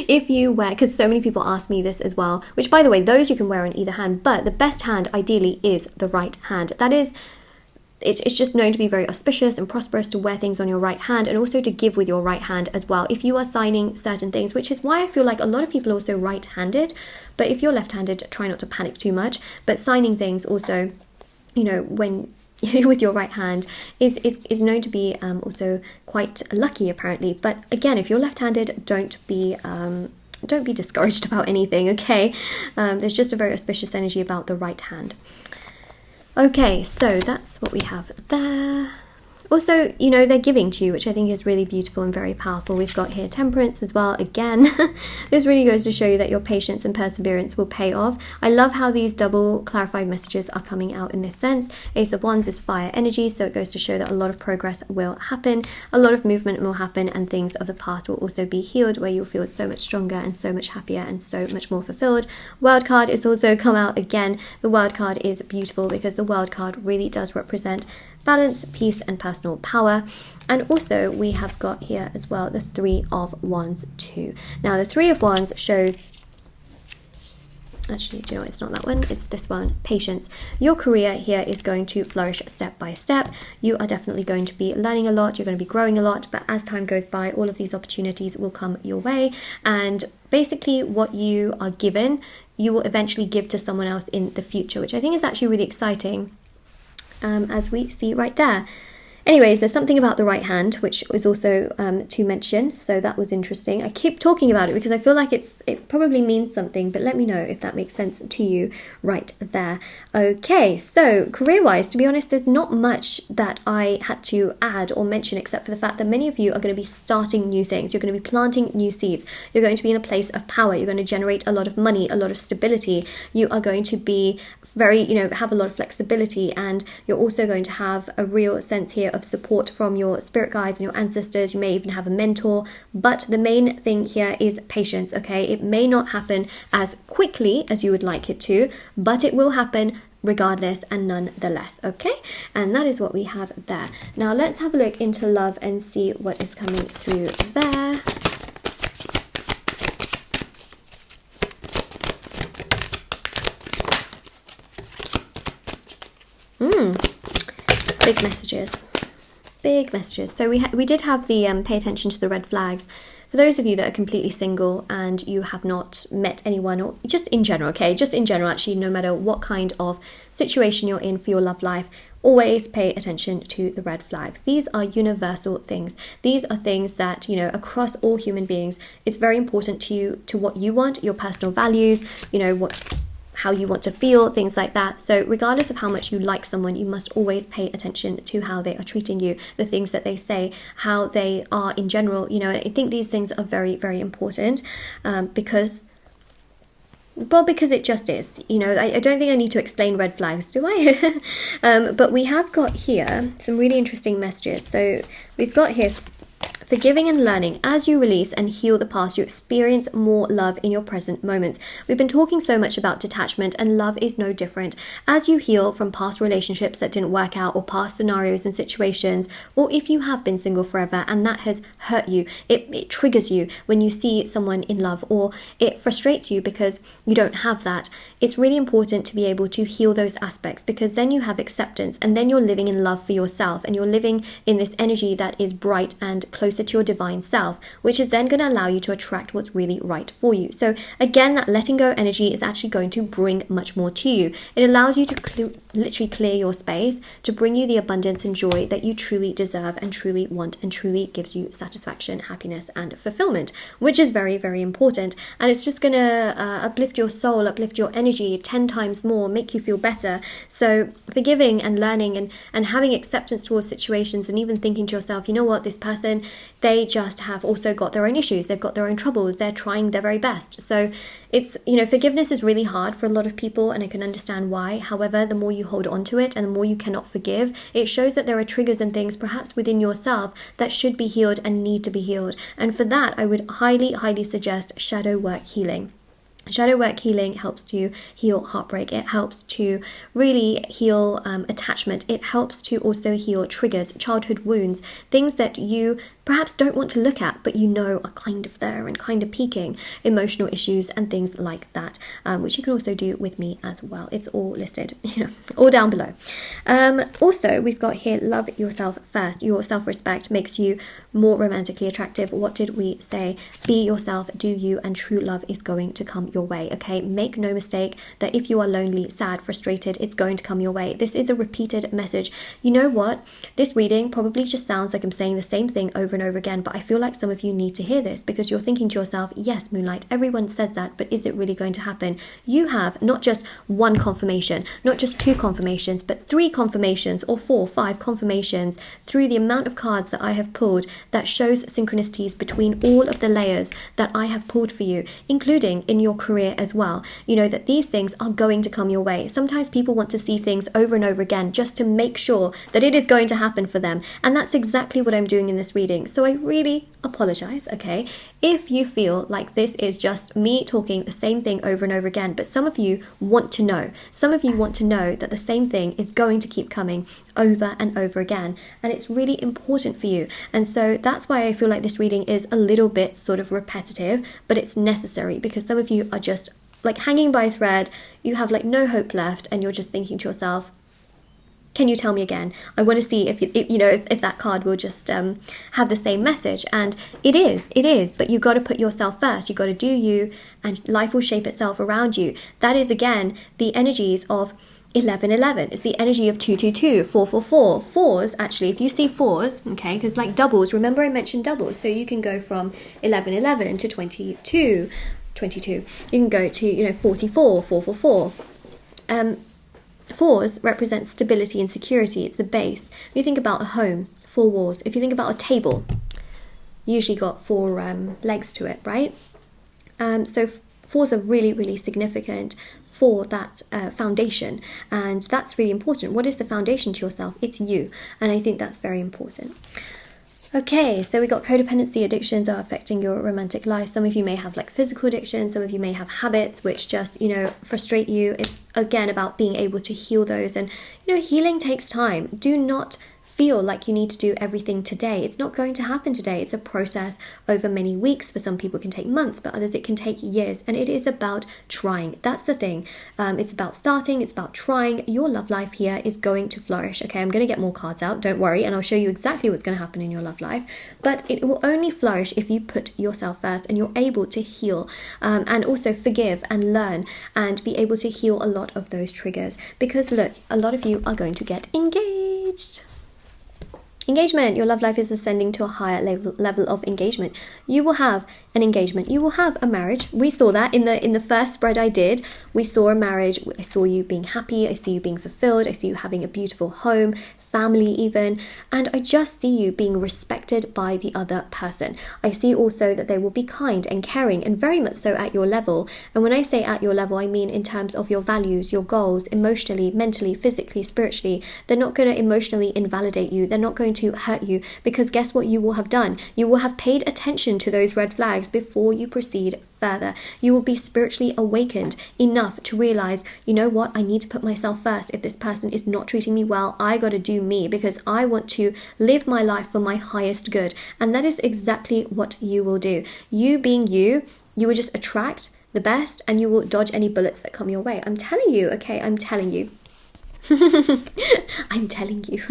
if you wear, because so many people ask me this as well, which by the way, those you can wear on either hand, but the best hand ideally is the right hand. That is, it's just known to be very auspicious and prosperous to wear things on your right hand, and also to give with your right hand as well if you are signing certain things, which is why I feel like a lot of people are also right-handed. But if you're left-handed, try not to panic too much. But signing things also, you know, when with your right hand is known to be also quite lucky, apparently. But again, if you're left-handed, don't be discouraged about anything, okay? There's just a very auspicious energy about the right hand. Okay, so that's what we have there. Also, you know, they're giving to you, which I think is really beautiful and very powerful. We've got here Temperance as well. Again, this really goes to show you that your patience and perseverance will pay off. I love how these double clarified messages are coming out in this sense. Ace of Wands is fire energy, so it goes to show that a lot of progress will happen, a lot of movement will happen, and things of the past will also be healed, where you'll feel so much stronger and so much happier and so much more fulfilled. World card is also come out again. The World card is beautiful because the World card really does represent balance, peace, and personal power. And also we have got here as well the Three of Wands too. Now the Three of Wands shows, actually, do you know, it's not that one, it's this one, patience. Your career here is going to flourish step by step. You are definitely going to be learning a lot, you're going to be growing a lot, but as time goes by, all of these opportunities will come your way, and basically what you are given, you will eventually give to someone else in the future, which I think is actually really exciting. As we see right there. Anyways, there's something about the right hand, which is also to mention, so that was interesting. I keep talking about it because I feel like it probably means something, but let me know if that makes sense to you right there. Okay, so career-wise, to be honest, there's not much that I had to add or mention, except for the fact that many of you are going to be starting new things. You're going to be planting new seeds. You're going to be in a place of power. You're going to generate a lot of money, a lot of stability. You are going to be very, you know, have a lot of flexibility, and you're also going to have a real sense here of support from your spirit guides and your ancestors. You may even have a mentor, but the main thing here is patience, okay? It may not happen as quickly as you would like it to, but it will happen regardless and nonetheless, okay? And that is what we have there. Now let's have a look into love and see what is coming through there. Big messages. Big messages. So we did have the pay attention to the red flags. For those of you that are completely single and you have not met anyone, or just in general, okay, just in general, actually, no matter what kind of situation you're in for your love life, always pay attention to the red flags. These are universal things. These are things that, you know, across all human beings, it's very important to you, to what you want, your personal values, you know, how you want to feel, things like that. So regardless of how much you like someone, you must always pay attention to how they are treating you, the things that they say, how they are in general, you know. And I think these things are very, very important because it just is, you know. I don't think I need to explain red flags, do I? But we have got here some really interesting messages. So we've got here, forgiving and learning. As you release and heal the past, you experience more love in your present moments. We've been talking so much about detachment, and love is no different. As you heal from past relationships that didn't work out, or past scenarios and situations, or if you have been single forever and that has hurt you, it triggers you when you see someone in love, or it frustrates you because you don't have that. It's really important to be able to heal those aspects, because then you have acceptance, and then you're living in love for yourself, and you're living in this energy that is bright and closer to your divine self, which is then going to allow you to attract what's really right for you. So again, that letting go energy is actually going to bring much more to you. It allows you to literally clear your space to bring you the abundance and joy that you truly deserve and truly want, and truly gives you satisfaction, happiness and fulfillment, which is very, very important. And it's just going to uplift your soul, uplift your energy 10 times more, make you feel better. So forgiving and learning and having acceptance towards situations, and even thinking to yourself, you know what, this person, they just have also got their own issues, they've got their own troubles, they're trying their very best. So it's, you know, forgiveness is really hard for a lot of people, and I can understand why. However, the more you hold on to it and the more you cannot forgive, it shows that there are triggers and things perhaps within yourself that should be healed and need to be healed. And for that, I would highly, highly suggest shadow work healing. Shadow work healing helps to heal heartbreak. It helps to really heal attachment. It helps to also heal triggers, childhood wounds, things that you perhaps don't want to look at, but you know are kind of there and kind of peaking, emotional issues and things like that, which you can also do with me as well. It's all listed, you know, all down below. Also, we've got here, love yourself first. Your self-respect makes you more romantically attractive. What did we say? Be yourself, do you, and true love is going to come your way, okay? Make no mistake that if you are lonely, sad, frustrated, it's going to come your way. This is a repeated message. You know what? This reading probably just sounds like I'm saying the same thing over and over again, but I feel like some of you need to hear this, because you're thinking to yourself, yes, Moonlight, everyone says that, but is it really going to happen? You have not just one confirmation, not just two confirmations, but 3 confirmations, or 4, 5 confirmations through the amount of cards that I have pulled that shows synchronicities between all of the layers that I have pulled for you, including in your career as well. You know that these things are going to come your way. Sometimes people want to see things over and over again just to make sure that it is going to happen for them, and that's exactly what I'm doing in this reading. So I really apologize, okay, if you feel like this is just me talking the same thing over and over again, but some of you want to know. Some of you want to know that the same thing is going to keep coming over and over again, and it's really important for you. And so that's why I feel like this reading is a little bit sort of repetitive, but it's necessary, because some of you are just like hanging by a thread. You have like no hope left, and you're just thinking to yourself, can you tell me again? I want to see if that card will just have the same message. And it is, but you got to put yourself first. You got to do you, and life will shape itself around you. That is again the energies of 1111. It's the energy of 222, 444. Fours, actually, if you see fours, okay, because like doubles, remember I mentioned doubles, so you can go from 1111 to 22. You can go to 44, 444. Fours represent stability and security. It's the base. If you think about a home, 4 walls. If you think about a table, usually got 4 legs to it, right? So fours are really, really significant for that foundation, and that's really important. What is the foundation to yourself? It's you, and I think that's very important. Okay, so we got codependency. Addictions are affecting your romantic life. Some of you may have like physical addictions. Some of you may have habits which just, frustrate you. It's again about being able to heal those. And, healing takes time. Do not feel like you need to do everything today. It's not going to happen today. It's a process over many weeks. For some people it can take months, but others it can take years. And it is about trying. That's the thing. It's about starting. It's about trying. Your love life here is going to flourish. Okay, I'm going to get more cards out. Don't worry. And I'll show you exactly what's going to happen in your love life. But it will only flourish if you put yourself first and you're able to heal and also forgive and learn and be able to heal a lot of those triggers. Because look, a lot of you are going to get engaged. Engagement. Your love life is ascending to a higher level of engagement. You will have an engagement. You will have a marriage. We saw that in the first spread I did. We saw a marriage. I saw you being happy. I see you being fulfilled. I see you having a beautiful home, family even. And I just see you being respected by the other person. I see also that they will be kind and caring and very much so at your level. And when I say at your level, I mean in terms of your values, your goals, emotionally, mentally, physically, spiritually. They're not going to emotionally invalidate you. They're not going to hurt you, because guess what you will have done? You will have paid attention to those red flags before you proceed further. You will be spiritually awakened enough to realize, you know what, I need to put myself first. If this person is not treating me well, I got to do me, because I want to live my life for my highest good. And that is exactly what you will do. You being you, you will just attract the best and you will dodge any bullets that come your way. I'm telling you, okay, I'm telling you. I'm telling you.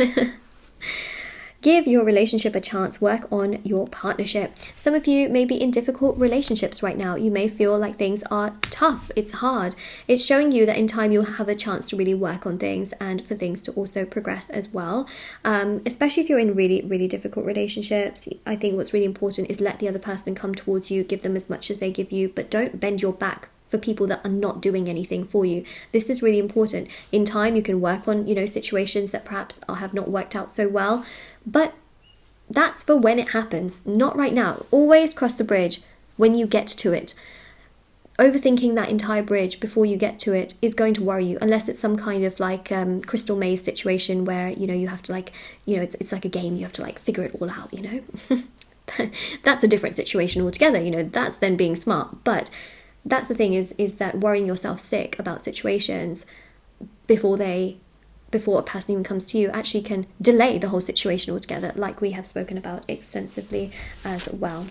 Give your relationship a chance. Work on your partnership. Some of you may be in difficult relationships right now. You may feel like things are tough. It's hard. It's showing you that in time you'll have a chance to really work on things and for things to also progress as well. Especially if you're in really, really difficult relationships. I think what's really important is let the other person come towards you. Give them as much as they give you, but don't bend your back for people that are not doing anything for you. This is really important. In time, you can work on, situations that perhaps have not worked out so well, but that's for when it happens, not right now. Always cross the bridge when you get to it. Overthinking that entire bridge before you get to it is going to worry you, unless it's some kind of like crystal maze situation where, you have to it's like a game. You have to figure it all out, That's a different situation altogether, that's then being smart. But that's the thing is that worrying yourself sick about situations before a person even comes to you actually can delay the whole situation altogether, like we have spoken about extensively as well.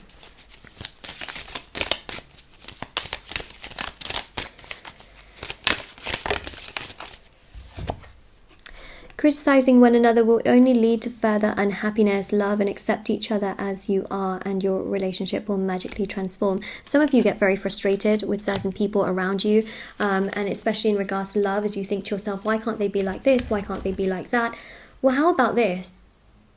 Criticizing one another will only lead to further unhappiness. Love and accept each other as you are, and your relationship will magically transform. Some of you get very frustrated with certain people around you, and especially in regards to love, as you think to yourself, why can't they be like this? Why can't they be like that? Well, how about this?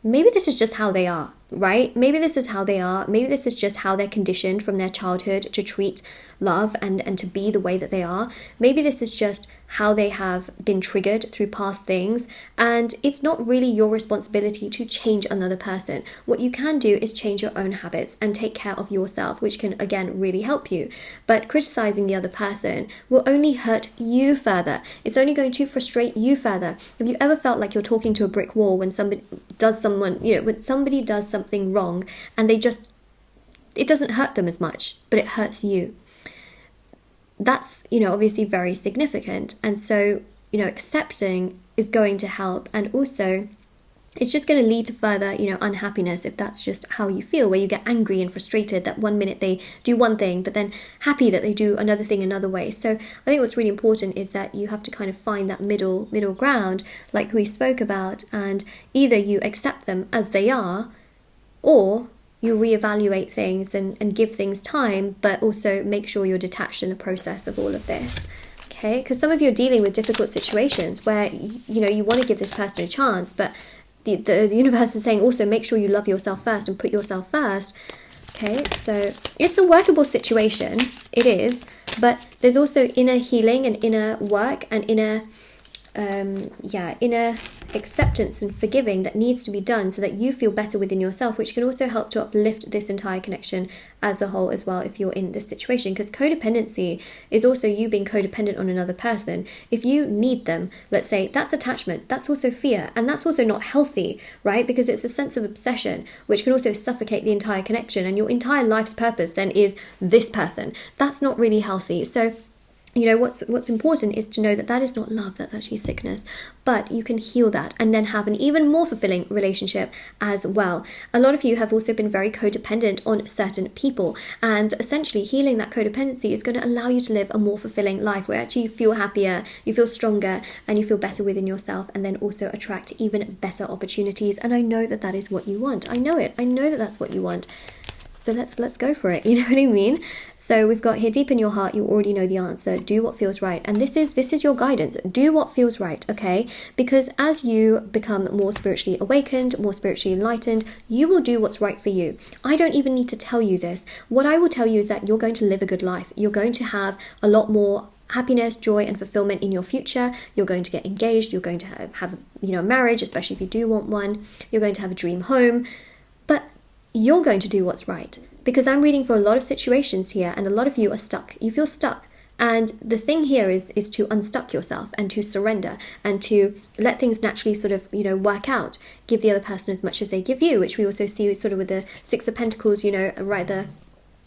Maybe this is just how they are, right? Maybe this is how they are. Maybe this is just how they're conditioned from their childhood to treat love and to be the way that they are. Maybe this is just how they have been triggered through past things, and it's not really your responsibility to change another person. What you can do is change your own habits and take care of yourself, which can again really help you. But criticizing the other person will only hurt you further. It's only going to frustrate you further. Have you ever felt like you're talking to a brick wall when somebody does something wrong and it doesn't hurt them as much, but it hurts you? That's, obviously very significant. And so, accepting is going to help. And also, it's just going to lead to further, unhappiness if that's just how you feel, where you get angry and frustrated that one minute they do one thing, but then happy that they do another thing another way. So I think what's really important is that you have to kind of find that middle ground, like we spoke about, and either you accept them as they are, or you reevaluate things and give things time, but also make sure you're detached in the process of all of this. Okay, because some of you are dealing with difficult situations where you want to give this person a chance, but the universe is saying also make sure you love yourself first and put yourself first. Okay, so it's a workable situation, it is, but there's also inner healing and inner work and inner acceptance and forgiving that needs to be done so that you feel better within yourself, which can also help to uplift this entire connection as a whole as well if you're in this situation. Because codependency is also you being codependent on another person. If you need them, let's say, that's attachment, that's also fear, and that's also not healthy, right? Because it's a sense of obsession which can also suffocate the entire connection, and your entire life's purpose then is this person. That's not really healthy. So you know, what's important is to know that that is not love, that's actually sickness, but you can heal that and then have an even more fulfilling relationship as well. A lot of you have also been very codependent on certain people, and essentially healing that codependency is going to allow you to live a more fulfilling life where actually you feel happier, you feel stronger, and you feel better within yourself, and then also attract even better opportunities. And I know that that is what you want. I know it. I know that that's what you want. So let's go for it, you know what I mean? So we've got here, deep in your heart, you already know the answer. Do what feels right. And this is your guidance. Do what feels right, okay? Because as you become more spiritually awakened, more spiritually enlightened, you will do what's right for you. I don't even need to tell you this. What I will tell you is that you're going to live a good life. You're going to have a lot more happiness, joy, and fulfillment in your future. You're going to get engaged. You're going to have you know, a marriage, especially if you do want one. You're going to have a dream home. But you're going to do what's right, because I'm reading for a lot of situations here, and a lot of you are stuck. You feel stuck, and the thing here is to unstuck yourself and to surrender and to let things naturally sort of, you know, work out. Give the other person as much as they give you, which we also see sort of with the Six of Pentacles, you know, right there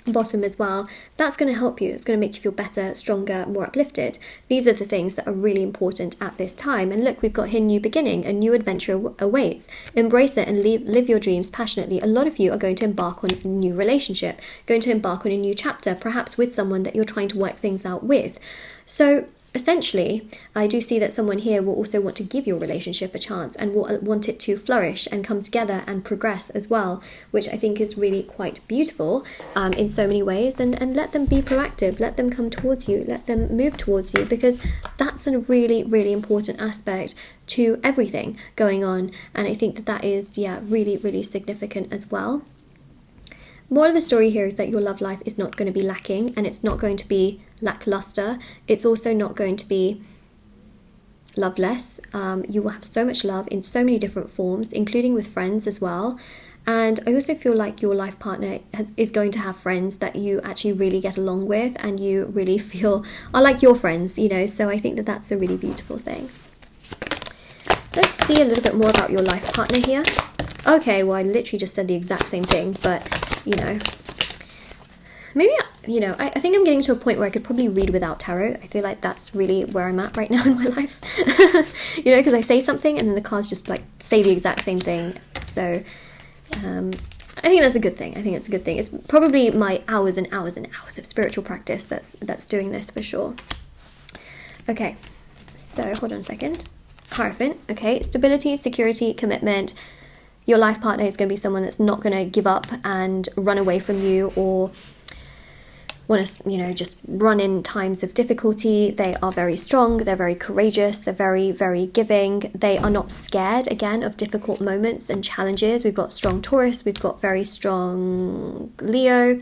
bottom as well. That's going to help you. It's going to make you feel better, stronger, more uplifted. These are the things that are really important at this time. And look, we've got here new beginning, a new adventure awaits. Embrace it and live your dreams passionately. A lot of you are going to embark on a new relationship, going to embark on a new chapter, perhaps with someone that you're trying to work things out with. So essentially, I do see that someone here will also want to give your relationship a chance and will want it to flourish and come together and progress as well, which I think is really quite beautiful in so many ways. And let them be proactive, let them come towards you, let them move towards you, because that's a really, really important aspect to everything going on. And I think that that is, yeah, really, really significant as well. Moral of the story here is that your love life is not going to be lacking, and it's not going to be lackluster. It's also not going to be loveless. You will have so much love in so many different forms, including with friends as well. And I also feel like your life partner is going to have friends that you actually really get along with and you really feel are like your friends, you know. So I think that that's a really beautiful thing. Let's see a little bit more about your life partner here. Okay, well, I literally just said the exact same thing, but, you know, maybe, you know, I think I'm getting to a point where I could probably read without tarot. I feel like that's really where I'm at right now in my life. You know, because I say something and then the cards just, like, say the exact same thing. So, I think that's a good thing. I think it's a good thing. It's probably my hours and hours and hours of spiritual practice that's doing this for sure. Okay, so hold on a second. Hierophant, okay, stability, security, commitment. Your life partner is going to be someone that's not going to give up and run away from you or want to, you know, just run in times of difficulty. They are very strong, they're very courageous, they're very, very giving. They are not scared, again, of difficult moments and challenges. We've got strong Taurus, we've got very strong Leo,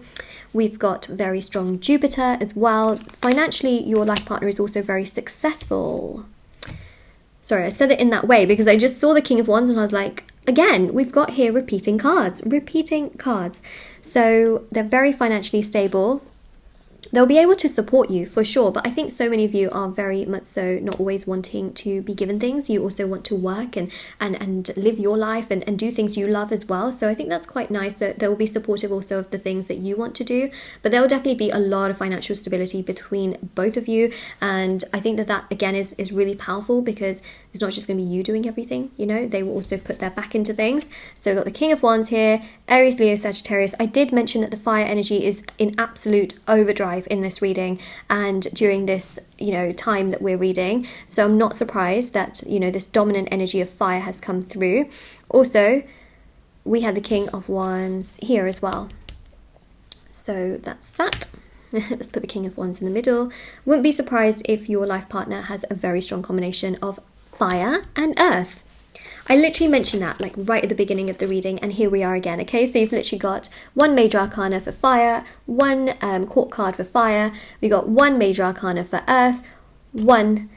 we've got very strong Jupiter as well. Financially, your life partner is also very successful. Sorry, I said it in that way because I just saw the King of Wands and I was like, again, we've got here repeating cards. So they're very financially stable. They'll be able to support you for sure, but I think so many of you are very much so not always wanting to be given things. You also want to work and live your life and do things you love as well. So I think that's quite nice that they'll be supportive also of the things that you want to do, but there will definitely be a lot of financial stability between both of you. And I think that again is really powerful because it's not just going to be you doing everything, you know, they will also put their back into things. So we've got the King of Wands here, Aries, Leo, Sagittarius. I did mention that the fire energy is in absolute overdrive in this reading and during this, you know, time that we're reading. So I'm not surprised that, you know, this dominant energy of fire has come through. Also, we had the King of Wands here as well. So that's that. Let's put the King of Wands in the middle. Wouldn't be surprised if your life partner has a very strong combination of fire and earth. I literally mentioned that like right at the beginning of the reading, and here we are again. Okay, so you've literally got one major arcana for fire, one court card for fire, we got one major arcana for earth, one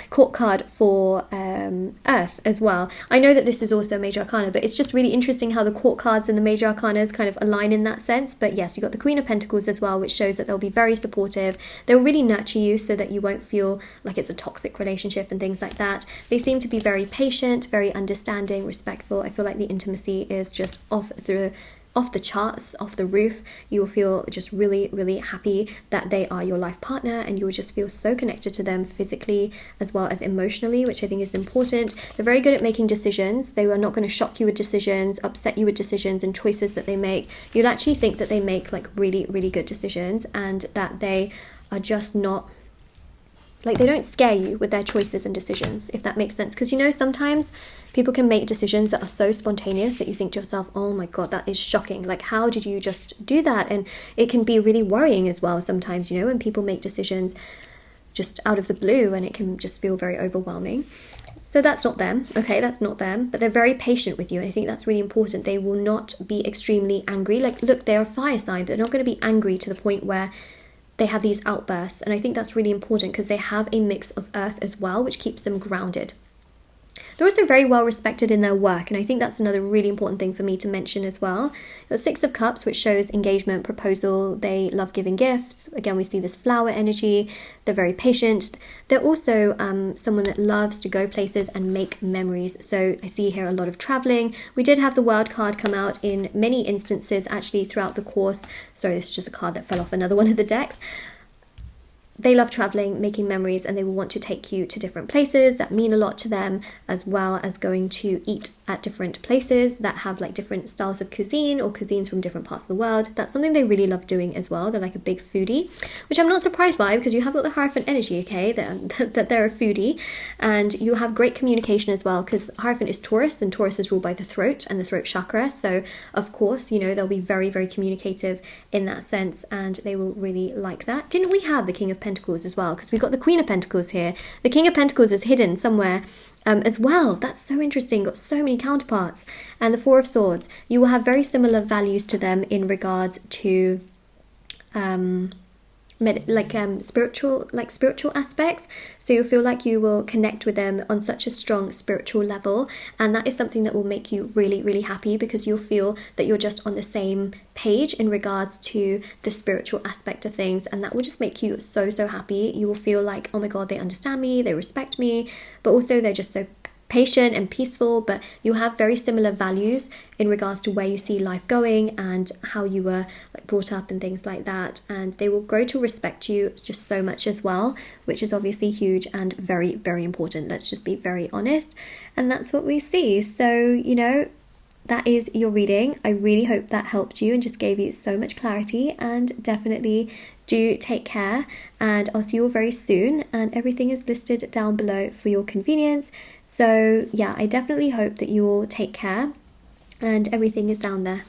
court card for earth as well. I know that this is also a major arcana, but it's just really interesting how the court cards and the major arcanas kind of align in that sense. But yes, you've got the Queen of Pentacles as well, which shows that they'll be very supportive. They'll really nurture you so that you won't feel like it's a toxic relationship and things like that. They seem to be very patient, very understanding, respectful. I feel like the intimacy is just off the off the charts, off the roof. You will feel just really, really happy that they are your life partner, and you will just feel so connected to them physically as well as emotionally, which I think is important. They're very good at making decisions. They are not going to shock you with decisions, upset you with decisions and choices that they make. You'll actually think that they make like really, really good decisions, and that they are just not like, they don't scare you with their choices and decisions, if that makes sense. Because, you know, sometimes people can make decisions that are so spontaneous that you think to yourself, oh my God, that is shocking. Like, how did you just do that? And it can be really worrying as well sometimes, you know, when people make decisions just out of the blue, and it can just feel very overwhelming. So that's not them, okay? That's not them. But they're very patient with you. I think that's really important. They will not be extremely angry. Like, look, they're a fire sign, but they're not going to be angry to the point where they have these outbursts. And I think that's really important because they have a mix of earth as well, which keeps them grounded. They're also very well respected in their work, and I think that's another really important thing for me to mention as well. The Six of Cups, which shows engagement, proposal. They love giving gifts. Again, we see this flower energy. They're very patient. They're also someone that loves to go places and make memories. So I see here a lot of traveling. We did have the World card come out in many instances actually throughout the course. Sorry, this is just a card that fell off another one of the decks. They love traveling, making memories, and they will want to take you to different places that mean a lot to them, as well as going to eat at different places that have like different styles of cuisine or cuisines from different parts of the world. That's something they really love doing as well. They're like a big foodie, which I'm not surprised by because you have got the Hierophant energy, okay, that they're a foodie, and you have great communication as well because Hierophant is Taurus, and Taurus is ruled by the throat and the throat chakra. So of course, you know, they'll be very, very communicative in that sense, and they will really like that. Didn't we have the King of Pentacles as well? Because we got the Queen of Pentacles here. The King of Pentacles is hidden somewhere as well. That's so interesting. Got so many counterparts. And the Four of Swords. You will have very similar values to them in regards to spiritual aspects. So you'll feel like you will connect with them on such a strong spiritual level, and that is something that will make you really, really happy because you'll feel that you're just on the same page in regards to the spiritual aspect of things, and that will just make you so, so happy. You will feel like, oh my God, they understand me, they respect me, but also they're just so patient and peaceful. But you'll have very similar values in regards to where you see life going and how you were like brought up and things like that, and they will grow to respect you just so much as well, which is obviously huge and very, very important. Let's just be very honest, and that's what we see. So, you know, that is your reading. I really hope that helped you and just gave you so much clarity, and definitely do take care, and I'll see you all very soon, and everything is listed down below for your convenience. So yeah, I definitely hope that you all take care, and everything is down there.